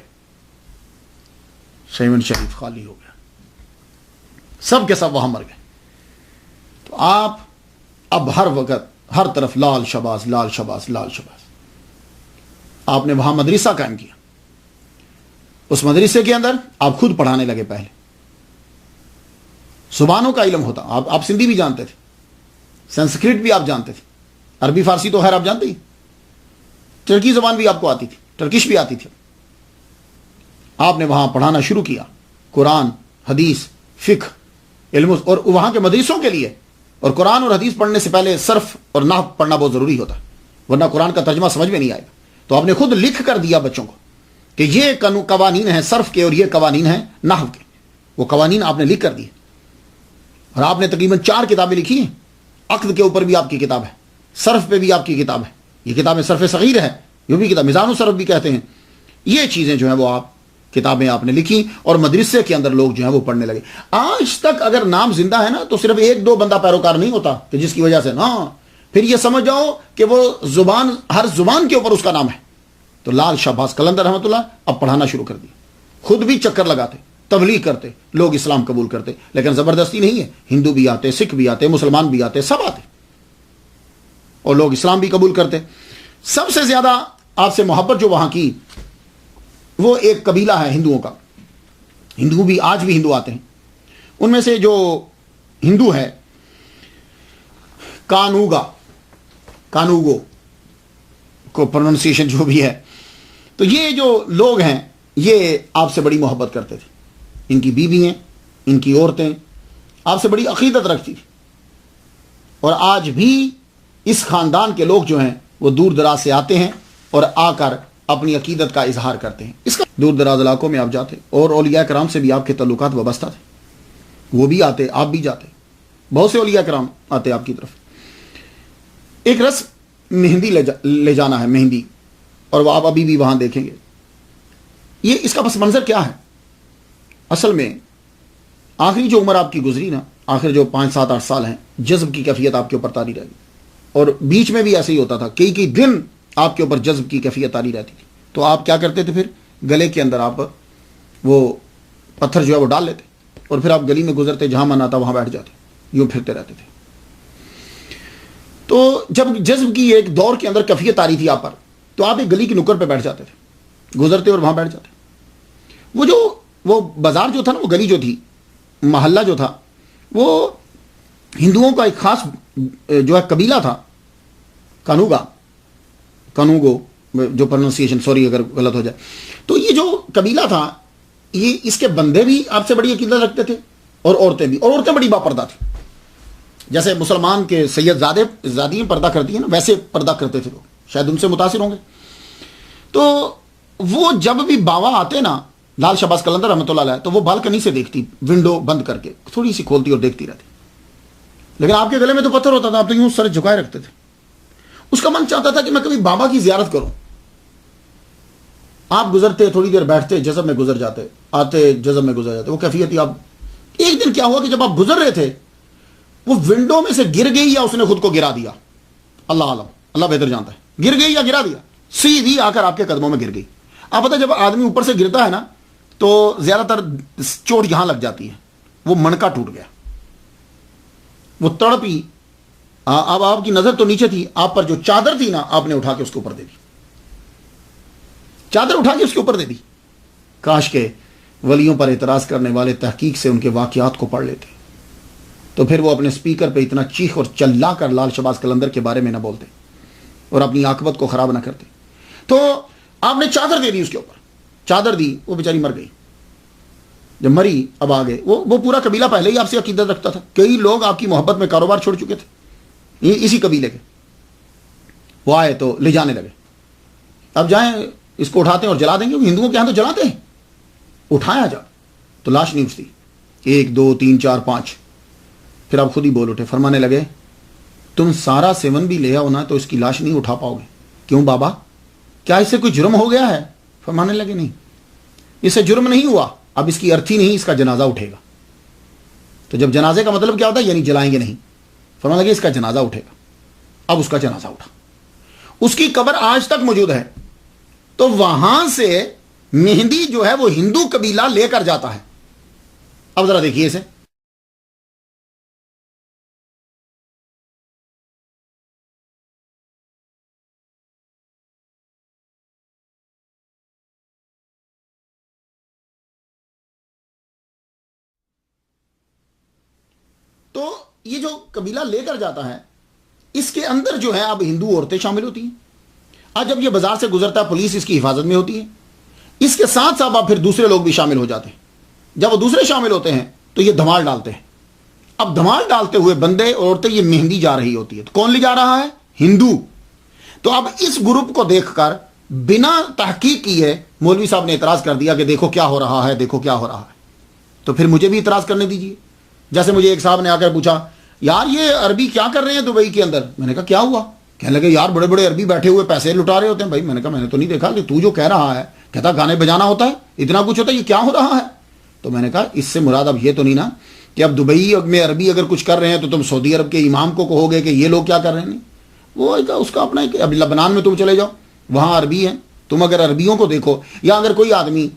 شیون شریف خالی ہو گیا، سب کے سب وہاں مر گئے. تو آپ اب ہر وقت ہر طرف لال شباز لال شباز لال شباز. آپ نے وہاں مدرسہ قائم کیا. اس مدرسے کے اندر آپ خود پڑھانے لگے. پہلے زبانوں کا علم ہوتا. آپ سندھی بھی جانتے تھے، سنسکرت بھی آپ جانتے تھے، عربی فارسی تو خیر آپ جانتے ہی، ترکی زبان بھی آپ کو آتی تھی، ٹرکش بھی آتی تھی. آپ نے وہاں پڑھانا شروع کیا، قرآن حدیث فقہ علم. اور وہاں کے مدرسوں کے لیے اور قرآن اور حدیث پڑھنے سے پہلے صرف اور نحو پڑھنا بہت ضروری ہوتا ہے، ورنہ قرآن کا ترجمہ سمجھ میں نہیں آئے گا. تو آپ نے خود لکھ کر دیا بچوں کو کہ یہ قوانین ہیں صرف کے اور یہ قوانین ہیں نحو کے. وہ قوانین آپ نے لکھ کر دیے. اور آپ نے تقریباً 4 کتابیں لکھی ہیں. عقد کے اوپر بھی آپ کی کتاب ہے، صرف پہ بھی آپ کی کتاب ہے. یہ کتابیں صرف صغیر ہے، یہ بھی کتاب میزان الصرف بھی کہتے ہیں. یہ چیزیں جو ہیں وہ کتابیں آپ نے لکھی اور مدرسے کے اندر لوگ جو ہیں وہ پڑھنے لگے. آج تک اگر نام زندہ ہے نا تو صرف 1-2 بندہ پیروکار نہیں ہوتا کہ جس کی وجہ سے نا پھر یہ سمجھ جاؤ کہ وہ زبان ہر زبان کے اوپر اس کا نام ہے. تو لال شہباز قلندر رحمۃ اللہ اب پڑھانا شروع کر دیا. خود بھی چکر لگاتے، تبلیغ کرتے، لوگ اسلام قبول کرتے. لیکن زبردستی نہیں ہے، ہندو بھی آتے، سکھ بھی آتے، مسلمان بھی آتے، سب آتے اور لوگ اسلام بھی قبول کرتے. سب سے زیادہ آپ سے محبت جو وہاں کی وہ ایک قبیلہ ہے ہندوؤں کا. ہندو بھی آج بھی ہندو آتے ہیں. ان میں سے جو ہندو ہے کانوگو کو پروننسیشن جو بھی ہے، تو یہ جو لوگ ہیں یہ آپ سے بڑی محبت کرتے تھے. ان کی بیویاں، ان کی عورتیں آپ سے بڑی عقیدت رکھتی تھی. اور آج بھی اس خاندان کے لوگ جو ہیں وہ دور دراز سے آتے ہیں اور آ کر اپنی عقیدت کا اظہار کرتے ہیں. اس کا دور دراز علاقوں میں آپ جاتے اور اولیاء کرام سے بھی آپ کے تعلقات وابستہ تھے. وہ بھی آتے، آپ بھی جاتے، بہت سے اولیاء کرام آتے آپ کی طرف. ایک رسم مہندی لے جانا ہے، مہندی، اور وہ آپ ابھی بھی وہاں دیکھیں گے. یہ اس کا پس منظر کیا ہے؟ اصل میں آخری جو عمر آپ کی گزری نا، آخر جو 5-7-8 سال ہیں، جذب کی کیفیت آپ کے اوپر طاری رہ گئی. اور بیچ میں بھی ایسے ہی ہوتا تھا، کئی دن آپ کے اوپر جذب کی کیفیت طاری رہتی تھی. تو آپ کیا کرتے تھے؟ پھر گلے کے اندر آپ وہ پتھر جو ہے وہ ڈال لیتے اور پھر آپ گلی میں گزرتے، جہاں من آتا وہاں بیٹھ جاتے، یوں پھرتے رہتے تھے. تو جب جذب کی ایک دور کے اندر کیفیت آ رہی تھی آپ پر، تو آپ ایک گلی کی نکڑ پہ بیٹھ جاتے تھے، گزرتے اور وہاں بیٹھ جاتے. وہ بازار جو تھا نا، وہ گلی جو تھی، محلہ جو تھا، وہ ہندوؤں کا ایک خاص جو ہے قبیلہ تھا، کانوگو جو پروننسیشن، سوری اگر غلط ہو جائے. تو یہ جو قبیلہ تھا، یہ اس کے بندے بھی آپ سے بڑی عقیدت رکھتے تھے اور عورتیں بھی. اور عورتیں بڑی باپردہ تھیں. جیسے مسلمان کے سید زادیاں پردہ کرتی ہیں نا، ویسے پردہ کرتے تھے لوگ. شاید ان سے متاثر ہوں گے. تو وہ جب بھی باوا آتے نا، لال شہباز قلندر رحمۃ اللہ علیہ، تو وہ بالکنی سے دیکھتی، ونڈو بند کر کے تھوڑی سی کھولتی اور دیکھتی رہتی. لیکن آپ کے گلے میں تو پتھر ہوتا تھا، آپ تو یوں سر جھکائے رکھتے تھے. اس کا من چاہتا تھا کہ میں کبھی بابا کی زیارت کروں. آپ گزرتے، تھوڑی دیر بیٹھتے، جذب میں گزر جاتے، آتے، جذب میں گزر جاتے. وہ کیفیت ہی آپ. ایک دن کیا ہوا کہ جب آپ گزر رہے تھے، وہ ونڈو میں سے گر گئی یا اس نے خود کو گرا دیا، اللہ عالم، اللہ بہتر جانتا ہے. گر گئی یا گرا دیا، سیدھی آ کر آپ کے قدموں میں گر گئی. آپ پتہ، جب آدمی اوپر سے گرتا ہے نا تو زیادہ تر چوٹ یہاں لگ جاتی ہے. وہ منکا ٹوٹ گیا، وہ تڑپی. اب آپ کی نظر تو نیچے تھی، آپ پر جو چادر تھی نا، آپ نے اٹھا کے اس کے اوپر دے دی. چادر اٹھا کے اس کے اوپر دے دی. کاش کے ولیوں پر اعتراض کرنے والے تحقیق سے ان کے واقعات کو پڑھ لیتے، تو پھر وہ اپنے سپیکر پہ اتنا چیخ اور چلا کر لال شہباز قلندر کے بارے میں نہ بولتے اور اپنی عاقبت کو خراب نہ کرتے. تو آپ نے چادر دے دی اس کے اوپر، چادر دی، وہ بیچاری مر گئی. جب مری، اب آگے وہ پورا قبیلہ پہلے ہی آپ سے عقیدت رکھتا تھا. کئی لوگ آپ کی محبت میں کاروبار چھوڑ چکے تھے اسی قبیلے کے. وہ آئے تو لے جانے لگے. اب جائیں، اس کو اٹھاتے ہیں اور جلا دیں گے. ہندوؤں کے یہاں تو جلاتے ہیں. اٹھایا جا تو لاش نہیں اٹھتی. 1 2 3 4 5. پھر آپ خود ہی بول اٹھے، فرمانے لگے، تم سارا سیون بھی لے آؤ نا تو اس کی لاش نہیں اٹھا پاؤ گے. کیوں بابا، کیا اس سے کوئی جرم ہو گیا ہے؟ فرمانے لگے، نہیں، اس سے جرم نہیں ہوا. اب اس کی ارتھی نہیں، اس کا جنازہ اٹھے گا. تو جب جنازے کا مطلب کیا ہوتا ہے؟ یعنی جلائیں گے نہیں. فرمانے لگے اس کا جنازہ اٹھے گا. اب اس کا جنازہ اٹھا. اس کی قبر آج تک موجود ہے. تو وہاں سے مہندی جو ہے وہ ہندو قبیلہ لے کر جاتا ہے. اب ذرا دیکھیے اسے. تو یہ جو قبیلہ لے کر جاتا ہے اس کے اندر جو ہے اب ہندو عورتیں شامل ہوتی ہیں. آج جب یہ بازار سے گزرتا ہے پولیس اس کی حفاظت میں ہوتی ہے. اس کے ساتھ ساتھ اب پھر دوسرے لوگ بھی شامل ہو جاتے ہیں. جب وہ دوسرے شامل ہوتے ہیں تو یہ دھمال ڈالتے ہیں. اب دھمال ڈالتے ہوئے بندے عورتیں یہ مہندی جا رہی ہوتی ہے. تو کون لے جا رہا ہے؟ ہندو. تو اب اس گروپ کو دیکھ کر بنا تحقیق کیے مولوی صاحب نے اعتراض کر دیا کہ دیکھو کیا ہو رہا ہے، دیکھو کیا ہو رہا ہے. تو پھر مجھے بھی اعتراض کرنے دیجیے. جیسے مجھے ایک صاحب نے آ کر پوچھا یار یہ عربی کیا کر رہے ہیں دبئی کے اندر. میں نے کہا کیا ہوا؟ کہنے لگے یار بڑے بڑے عربی بیٹھے ہوئے پیسے لٹا رہے ہوتے ہیں. بھائی میں نے کہا میں نے تو نہیں دیکھا کہ تو جو کہہ رہا ہے. کہتا گانے بجانا ہوتا ہے، اتنا کچھ ہوتا ہے، یہ کیا ہو رہا ہے؟ تو میں نے کہا اس سے مراد اب یہ تو نہیں نا کہ اب دبئی میں عربی اگر کچھ کر رہے ہیں تو تم سعودی عرب کے امام کو کہو گے کہ یہ لوگ کیا کر رہے ہیں. نہیں، وہ اس کا اپنا ایک. اب لبنان میں تم چلے جاؤ وہاں عربی ہے. تم اگر عربیوں کو دیکھو یا اگر کوئی آدمی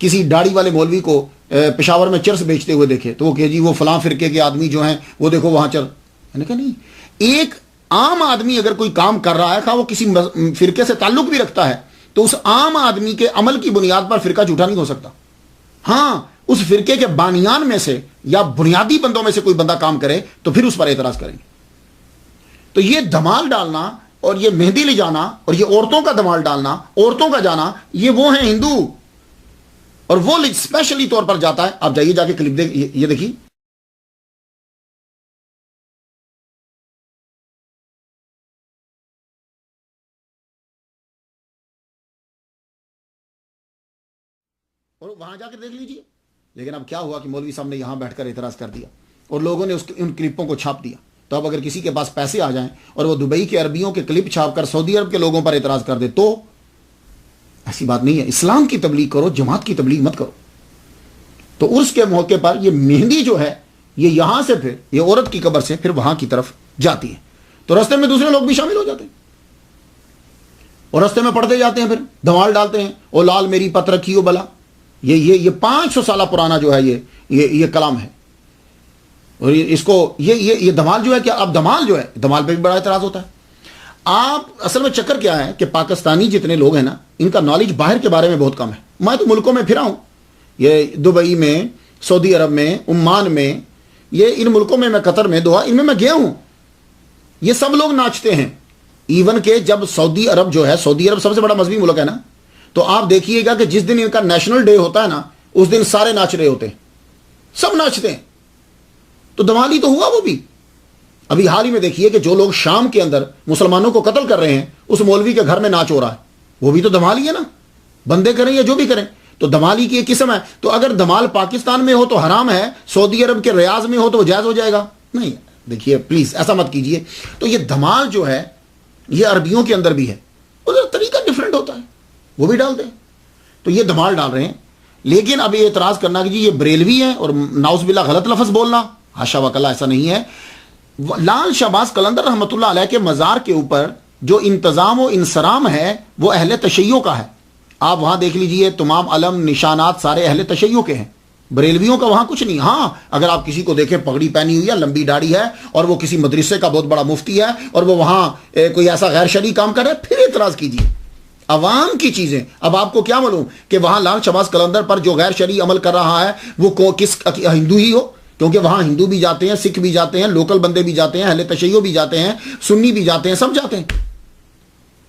کسی داڑھی والے مولوی کو پشاور میں چرس بیچتے ہوئے دیکھے تو وہ کہ جی وہ فلاں فرقے کے آدمی جو ہیں وہ دیکھو وہاں چل. میں نے کہا نہیں، ایک عام آدمی اگر کوئی کام کر رہا ہے خواہ وہ کسی فرقے سے تعلق بھی رکھتا ہے تو اس عام آدمی کے عمل کی بنیاد پر فرقہ جھوٹا نہیں ہو سکتا. ہاں اس فرقے کے بانیان میں سے یا بنیادی بندوں میں سے کوئی بندہ کام کرے تو پھر اس پر اعتراض کریں گے. تو یہ دھمال ڈالنا اور یہ مہندی لے جانا اور یہ عورتوں کا دھمال ڈالنا، عورتوں کا جانا، یہ وہ ہیں ہندو. اور وہ اسپیشلی طور پر جاتا ہے. آپ جائیے جا کے کلپ دیکھ، یہ دیکھیے. اور وہاں جا کے دیکھ لیجئے. لیکن اب کیا ہوا کہ مولوی صاحب نے یہاں بیٹھ کر اعتراض کر دیا اور لوگوں نے ان کلپوں کو چھاپ دیا. تو اب اگر کسی کے پاس پیسے آ جائیں اور وہ دبئی کے عربیوں کے کلپ چھاپ کر سعودی عرب کے لوگوں پر اعتراض کر دے تو ایسی بات نہیں ہے. اسلام کی تبلیغ کرو، جماعت کی تبلیغ مت کرو. تو عرس کے موقع پر یہ مہندی جو ہے یہ یہاں سے پھر یہ عورت کی قبر سے پھر وہاں کی طرف جاتی ہے. تو راستے میں دوسرے لوگ بھی شامل ہو جاتے ہیں اور راستے میں پڑھتے جاتے ہیں، پھر دھمال ڈالتے ہیں. او لال میری پت رکھی ہو بلا. یہ 500 سالہ پرانا جو ہے یہ کلام ہے. اور اس کو یہ دھمال جو ہے کیا، اب دھمال جو ہے دھمال پہ بھی بڑا اعتراض ہوتا ہے. آپ اصل میں چکر کیا ہے کہ پاکستانی جتنے لوگ ہیں نا ان کا نالج باہر کے بارے میں بہت کم ہے. میں تو ملکوں میں پھرا ہوں، یہ دبئی میں، سعودی عرب میں، عمان میں، یہ ان ملکوں میں قطر میں، دوحہ، ان میں گیا ہوں. یہ سب لوگ ناچتے ہیں. ایون کہ جب سعودی عرب جو ہے، سعودی عرب سب سے بڑا مذہبی ملک ہے نا، تو آپ دیکھیے گا کہ جس دن ان کا نیشنل ڈے ہوتا ہے نا اس دن سارے ناچ رہے ہوتے ہیں، سب ناچتے ہیں. تو دھمالی تو ہوا وہ بھی. ابھی حال ہی میں دیکھیے کہ جو لوگ شام کے اندر مسلمانوں کو قتل کر رہے ہیں اس مولوی کے گھر میں ناچ ہو رہا ہے، وہ بھی تو دھمالی ہے نا. بندے کریں یا جو بھی کریں تو دھمالی کی ایک قسم ہے. تو اگر دھمال پاکستان میں ہو تو حرام ہے، سعودی عرب کے ریاض میں ہو تو وہ جائز ہو جائے گا؟ نہیں. دیکھیے پلیز ایسا مت کیجئے. تو یہ دھمال جو ہے یہ عربیوں کے اندر بھی ہے، ادھر طریقہ ڈیفرنٹ ہوتا ہے، وہ بھی ڈالتے ہیں. تو یہ دھمال ڈال رہے ہیں. لیکن اب یہ اعتراض کرنا کہ جی یہ بریلوی ہے اور ناؤز باللہ غلط لفظ بولنا، حاشا وکلا، ایسا نہیں ہے. لال شہباز قلندر رحمۃ اللہ علیہ کے مزار کے اوپر جو انتظام و انصرام ہے وہ اہل تشیع کا ہے. آپ وہاں دیکھ لیجئے تمام علم نشانات سارے اہل تشیع کے ہیں، بریلویوں کا وہاں کچھ نہیں. ہاں اگر آپ کسی کو دیکھیں پگڑی پہنی ہوئی ہے، لمبی داڑھی ہے اور وہ کسی مدرسے کا بہت بڑا مفتی ہے اور وہ وہاں کوئی ایسا غیر شرعی کام کر رہا ہے، پھر اعتراض کیجئے. عوام کی چیزیں. اب آپ کو کیا معلوم کہ وہاں لال شہباز قلندر پر جو غیر شرعی عمل کر رہا ہے وہ کس ہندو ہی ہو؟ کیونکہ وہاں ہندو بھی جاتے ہیں، سکھ بھی جاتے ہیں، لوکل بندے بھی جاتے ہیں، اہل تشیع بھی جاتے ہیں، سنی بھی جاتے ہیں، سب جاتے ہیں.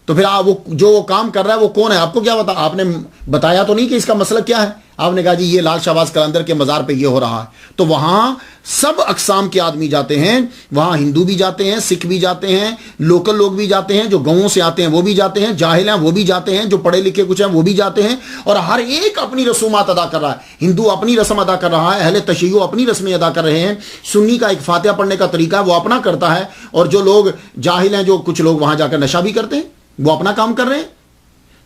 تو پھر وہ جو کام کر رہا ہے وہ کون ہے؟ آپ کو کیا بتا؟ آپ نے بتایا تو نہیں کہ اس کا مسئلہ کیا ہے. آپ نے کہا جی یہ لال شہباز قلندر کے مزار پہ یہ ہو رہا ہے. تو وہاں سب اقسام کے آدمی جاتے ہیں، وہاں ہندو بھی جاتے ہیں، سکھ بھی جاتے ہیں، لوکل لوگ بھی جاتے ہیں، جو گاؤں سے آتے ہیں وہ بھی جاتے ہیں، جاہل ہیں وہ بھی جاتے ہیں، جو پڑھے لکھے کچھ ہیں وہ بھی جاتے ہیں. اور ہر ایک اپنی رسومات ادا کر رہا ہے. ہندو اپنی رسم ادا کر رہا ہے، اہل تشیع اپنی رسمیں ادا کر رہے ہیں، سنی کا ایک فاتحہ پڑھنے کا طریقہ ہے وہ اپنا کرتا ہے، اور جو لوگ جاہل ہیں، جو کچھ لوگ وہاں جا کر نشہ بھی کرتے ہیں، وہ اپنا کام کر رہے ہیں.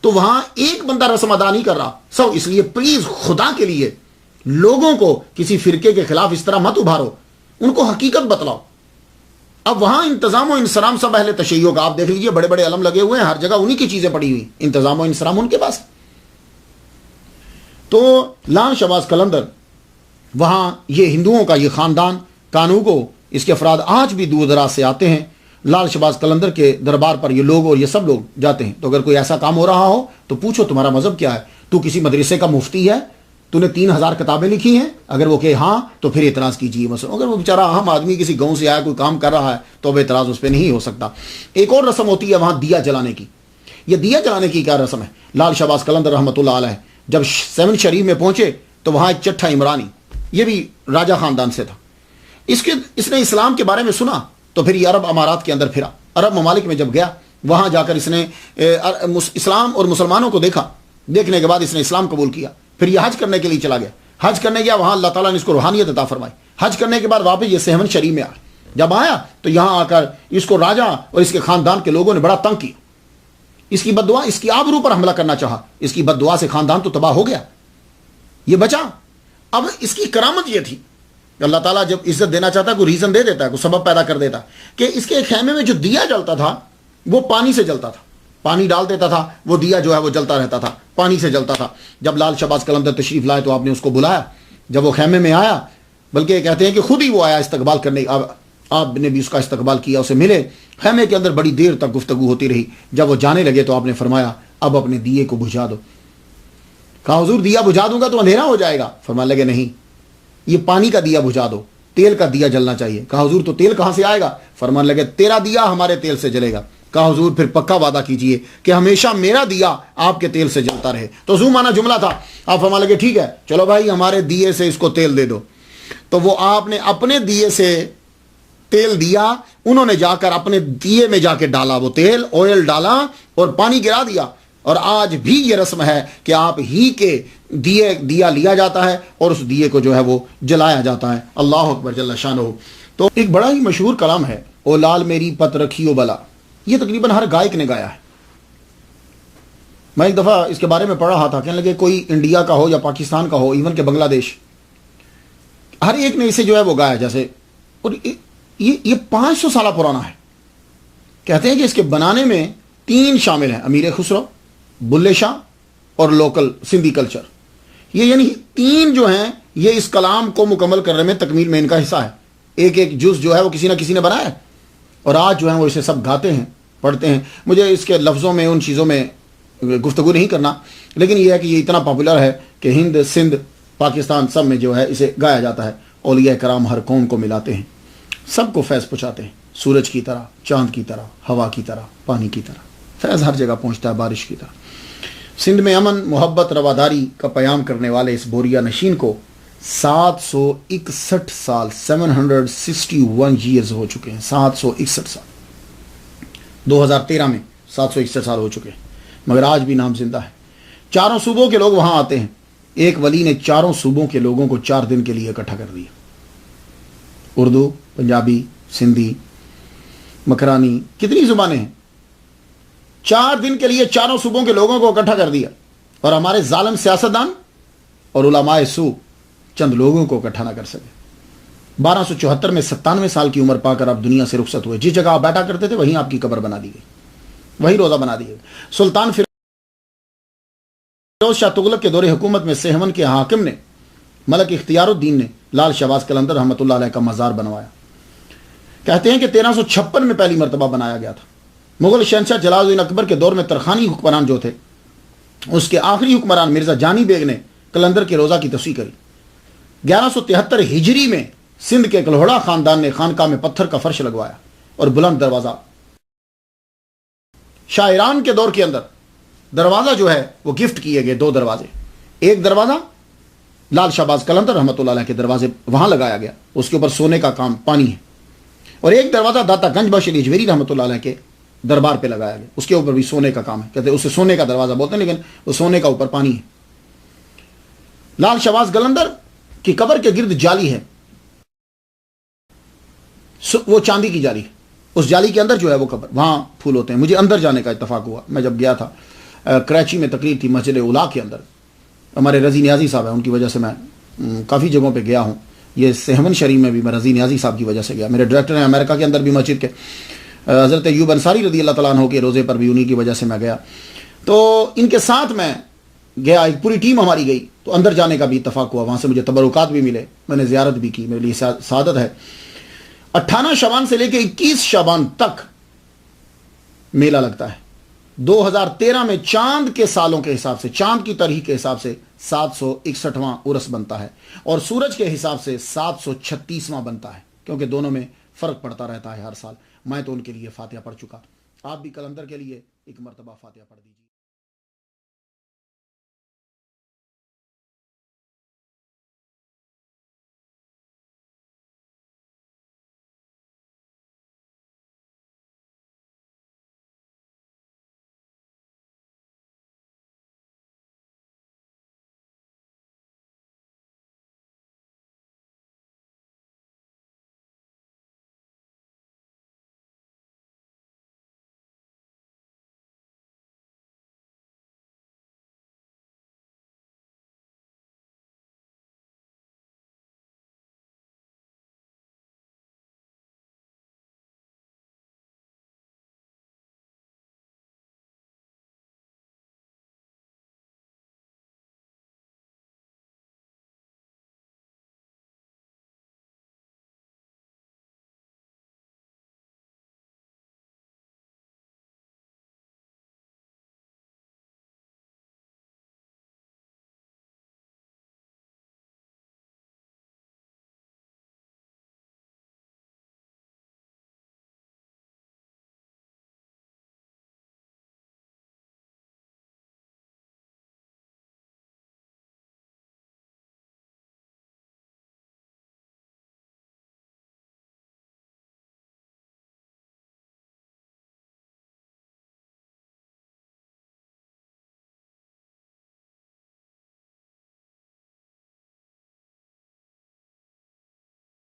تو وہاں ایک بندہ رسم ادا نہیں کر رہا سب. اس لیے پلیز خدا کے لیے لوگوں کو کسی فرقے کے خلاف اس طرح مت ابھارو، ان کو حقیقت بتلاؤ. اب وہاں انتظام و انصرام سب اہل تشیع کا، آپ دیکھ لیجئے بڑے بڑے علم لگے ہوئے ہیں، ہر جگہ انہی کی چیزیں پڑی ہوئی، انتظام و انصرام ان کے پاس۔ تو لال شہباز قلندر وہاں یہ ہندوؤں کا یہ خاندان کانوگو، اس کے افراد آج بھی دور دراز سے آتے ہیں لال شہباز قلندر کے دربار پر، یہ لوگ اور یہ سب لوگ جاتے ہیں۔ تو اگر کوئی ایسا کام ہو رہا ہو تو پوچھو تمہارا مذہب کیا ہے، تو کسی مدرسے کا مفتی ہے، تو نے 3000 کتابیں لکھی ہیں، اگر وہ کہ ہاں تو پھر اعتراض کیجیے۔ مثلا اگر وہ بیچارہ عام آدمی کسی گاؤں سے آیا کوئی کام کر رہا ہے تو اب اعتراض اس پہ نہیں ہو سکتا۔ ایک اور رسم ہوتی ہے وہاں دیا جلانے کی۔ یہ دیا جلانے کی کیا رسم ہے؟ لال شہباز قلندر رحمۃ اللہ علیہ جب 7 شریف میں پہنچے تو وہاں ایک چٹھا عمرانی، یہ بھی راجہ خاندان سے تھا، اس نے اسلام کے بارے میں سنا تو پھر یہ عرب امارات کے اندر پھرا، عرب ممالک میں جب گیا وہاں جا کر اس نے اسلام اور مسلمانوں کو دیکھا، دیکھنے کے بعد اس نے اسلام قبول کیا، پھر یہ حج کرنے کے لیے چلا گیا، حج کرنے گیا، وہاں اللہ تعالیٰ نے اس کو روحانیت عطا فرمائی، حج کرنے کے بعد واپس یہ 7 شریف میں آیا، جب آیا تو یہاں آ کر اس کو راجہ اور اس کے خاندان کے لوگوں نے بڑا تنگ کیا، اس کی بد دعا، اس کی آبرو پر حملہ کرنا چاہا، اس کی بد دعا سے خاندان تو تباہ ہو گیا، یہ بچا۔ اب اس کی کرامت یہ تھی، اللہ تعالیٰ جب عزت دینا چاہتا ہے کوئی ریزن دے دیتا ہے، کوئی سبب پیدا کر دیتا کہ اس کے خیمے میں جو دیا جلتا تھا وہ پانی سے جلتا تھا، پانی ڈال دیتا تھا، وہ دیا جو ہے وہ جلتا رہتا تھا، پانی سے جلتا تھا۔ جب لال شہباز قلندر تشریف لائے تو آپ نے اس کو بلایا، جب وہ خیمے میں آیا، بلکہ کہتے ہیں کہ خود ہی وہ آیا استقبال کرنے، آپ نے بھی اس کا استقبال کیا، اسے ملے، خیمے کے اندر بڑی دیر تک گفتگو ہوتی رہی۔ جب وہ جانے لگے تو آپ نے فرمایا اب اپنے دیے کو بجھا دو۔ کہا حضور دیا بجھا دوں گا تو اندھیرا ہو جائے گا، فرمانے لگے نہیں، یہ پانی کا دیا بجھا دو، تیل کا دیا جلنا چاہیے۔ کہا حضور تو تیل کہاں سے آئے گا؟ فرمانے لگے تیرا دیا ہمارے تیل سے جلے گا۔ کہا حضور پھر پکا وعدہ کیجئے کہ ہمیشہ میرا دیا آپ کے تیل سے جلتا رہے۔ تو زو مانا جملہ تھا، آپ فرمانے لگے ٹھیک ہے چلو بھائی ہمارے دیے سے اس کو تیل دے دو۔ تو وہ آپ نے اپنے دیے سے تیل دیا، انہوں نے جا کر اپنے دیے میں جا کے ڈالا، وہ تیل آئل ڈالا اور پانی گرا دیا، اور آج بھی یہ رسم ہے کہ آپ ہی کے دیا لیا جاتا ہے اور اس دیے کو جو ہے وہ جلایا جاتا ہے۔ اللہ اکبر جل شانہ۔ تو ایک بڑا ہی مشہور کلام ہے، او لال میری پت رکھیو بلا، یہ تقریباً ہر گائک نے گایا ہے۔ میں ایک دفعہ اس کے بارے میں پڑھ رہا تھا، کہنے لگے کوئی انڈیا کا ہو یا پاکستان کا ہو، ایون کہ بنگلہ دیش، ہر ایک نے اسے جو ہے وہ گایا جیسے، اور یہ 500 سالہ پرانا ہے۔ کہتے ہیں کہ اس کے بنانے میں 3 شامل ہیں، امیر خسرو، بلے شاہ اور لوکل سندھی کلچر، یہ یعنی 3 جو ہیں یہ اس کلام کو مکمل کرنے میں تکمیل میں ان کا حصہ ہے۔ ایک ایک جز جو ہے وہ کسی نہ کسی نے بنایا ہے، اور آج جو ہے وہ اسے سب گاتے ہیں، پڑھتے ہیں۔ مجھے اس کے لفظوں میں ان چیزوں میں گفتگو نہیں کرنا، لیکن یہ ہے کہ یہ اتنا پاپولر ہے کہ ہند، سندھ، پاکستان سب میں جو ہے اسے گایا جاتا ہے۔ اولیاء کرام ہر قوم کو ملاتے ہیں، سب کو فیض پہنچاتے ہیں، سورج کی طرح، چاند کی طرح، ہوا کی طرح، پانی کی طرح، فیض ہر جگہ پہنچتا ہے بارش کی طرح۔ سندھ میں امن، محبت، رواداری کا پیام کرنے والے اس بوریا نشین کو 761 سال 761 ایئرز ہو چکے ہیں، 761 سال، 2013 میں 761 سال ہو چکے ہیں، مگر آج بھی نام زندہ ہے۔ 4 صوبوں کے لوگ وہاں آتے ہیں، ایک ولی نے 4 صوبوں کے لوگوں کو 4 دن کے لیے اکٹھا کر دیا، اردو، پنجابی، سندھی، مکرانی، کتنی زبانیں ہیں، 4 دن کے لیے 4 صوبوں کے لوگوں کو اکٹھا کر دیا۔ اور ہمارے ظالم سیاستدان اور علماء سو چند لوگوں کو اکٹھا نہ کر سکے۔ 1274 میں 97 سال کی عمر پا کر آپ دنیا سے رخصت ہوئے، جس جگہ آپ بیٹھا کرتے تھے وہیں آپ کی قبر بنا دی گئی، وہی روزہ بنا دی گئی۔ سلطان فیروز شاہ تغلق کے دور حکومت میں سہون کے حاکم نے، ملک اختیار الدین نے لال شہباز قلندر رحمۃ اللہ علیہ کا مزار بنوایا۔ کہتے ہیں کہ 1356 میں پہلی مرتبہ بنایا گیا تھا۔ مغل شہنشاہ جلال الدین اکبر کے دور میں ترخانی حکمران جو تھے، اس کے آخری حکمران مرزا جانی بیگ نے قلندر کے روضہ کی توسیع کری۔ 1173 ہجری میں سندھ کے کلہوڑا خاندان نے خانقاہ میں پتھر کا فرش لگوایا اور بلند دروازہ۔ شاعران کے دور کے اندر دروازہ جو ہے وہ گفٹ کیے گئے 2 دروازے، ایک دروازہ لال شہباز قلندر رحمۃ اللہ علیہ کے دروازے وہاں لگایا گیا، اس کے اوپر سونے کا کام پانی ہے، اور ایک دروازہ داتا گنج بخش علی اجمیری رحمۃ اللہ علیہ کے دربار پہ لگایا گیا، اس کے اوپر بھی سونے کا کام ہے، کہتے ہیں اسے سونے کا دروازہ بولتے ہیں، لیکن وہ سونے کا اوپر پانی ہے۔ لال شہباز قلندر کی قبر کے گرد جالی ہے، وہ چاندی کی جالی ہے، اس جالی کے اندر جو ہے وہ قبر، وہاں پھول ہوتے ہیں۔ مجھے اندر جانے کا اتفاق ہوا، میں جب گیا تھا کراچی میں تقریر تھی مسجد اولا کے اندر، ہمارے رضی نیازی صاحب ہیں، ان کی وجہ سے میں کافی جگہوں پہ گیا ہوں، یہ سہون شریف میں بھی میں رضی نیازی صاحب کی وجہ سے گیا. میرے ڈائریکٹر ہیں امریکہ کے اندر بھی مسجد کے, حضرت ایوب انصاری رضی اللہ تعالیٰ عنہ کے روزے پر بھی انہی کی وجہ سے میں گیا. تو ان کے ساتھ میں گیا, ایک پوری ٹیم ہماری گئی, تو اندر جانے کا بھی اتفاق ہوا, وہاں سے مجھے تبرکات بھی ملے, میں نے زیارت بھی کی, میرے لیے سعادت ہے. 18 شعبان سے لے کے 21 شعبان تک میلہ لگتا ہے. 2013 میں چاند کے سالوں کے حساب سے, چاند کی تاریخ کے حساب سے 761واں عرس بنتا ہے, اور سورج کے حساب سے 736واں بنتا ہے, کیونکہ دونوں میں فرق پڑتا رہتا ہے ہر سال. میں تو ان کے لیے فاتحہ پڑھ چکا, آپ بھی کلندر کے لیے ایک مرتبہ فاتحہ پڑھ دیجیے.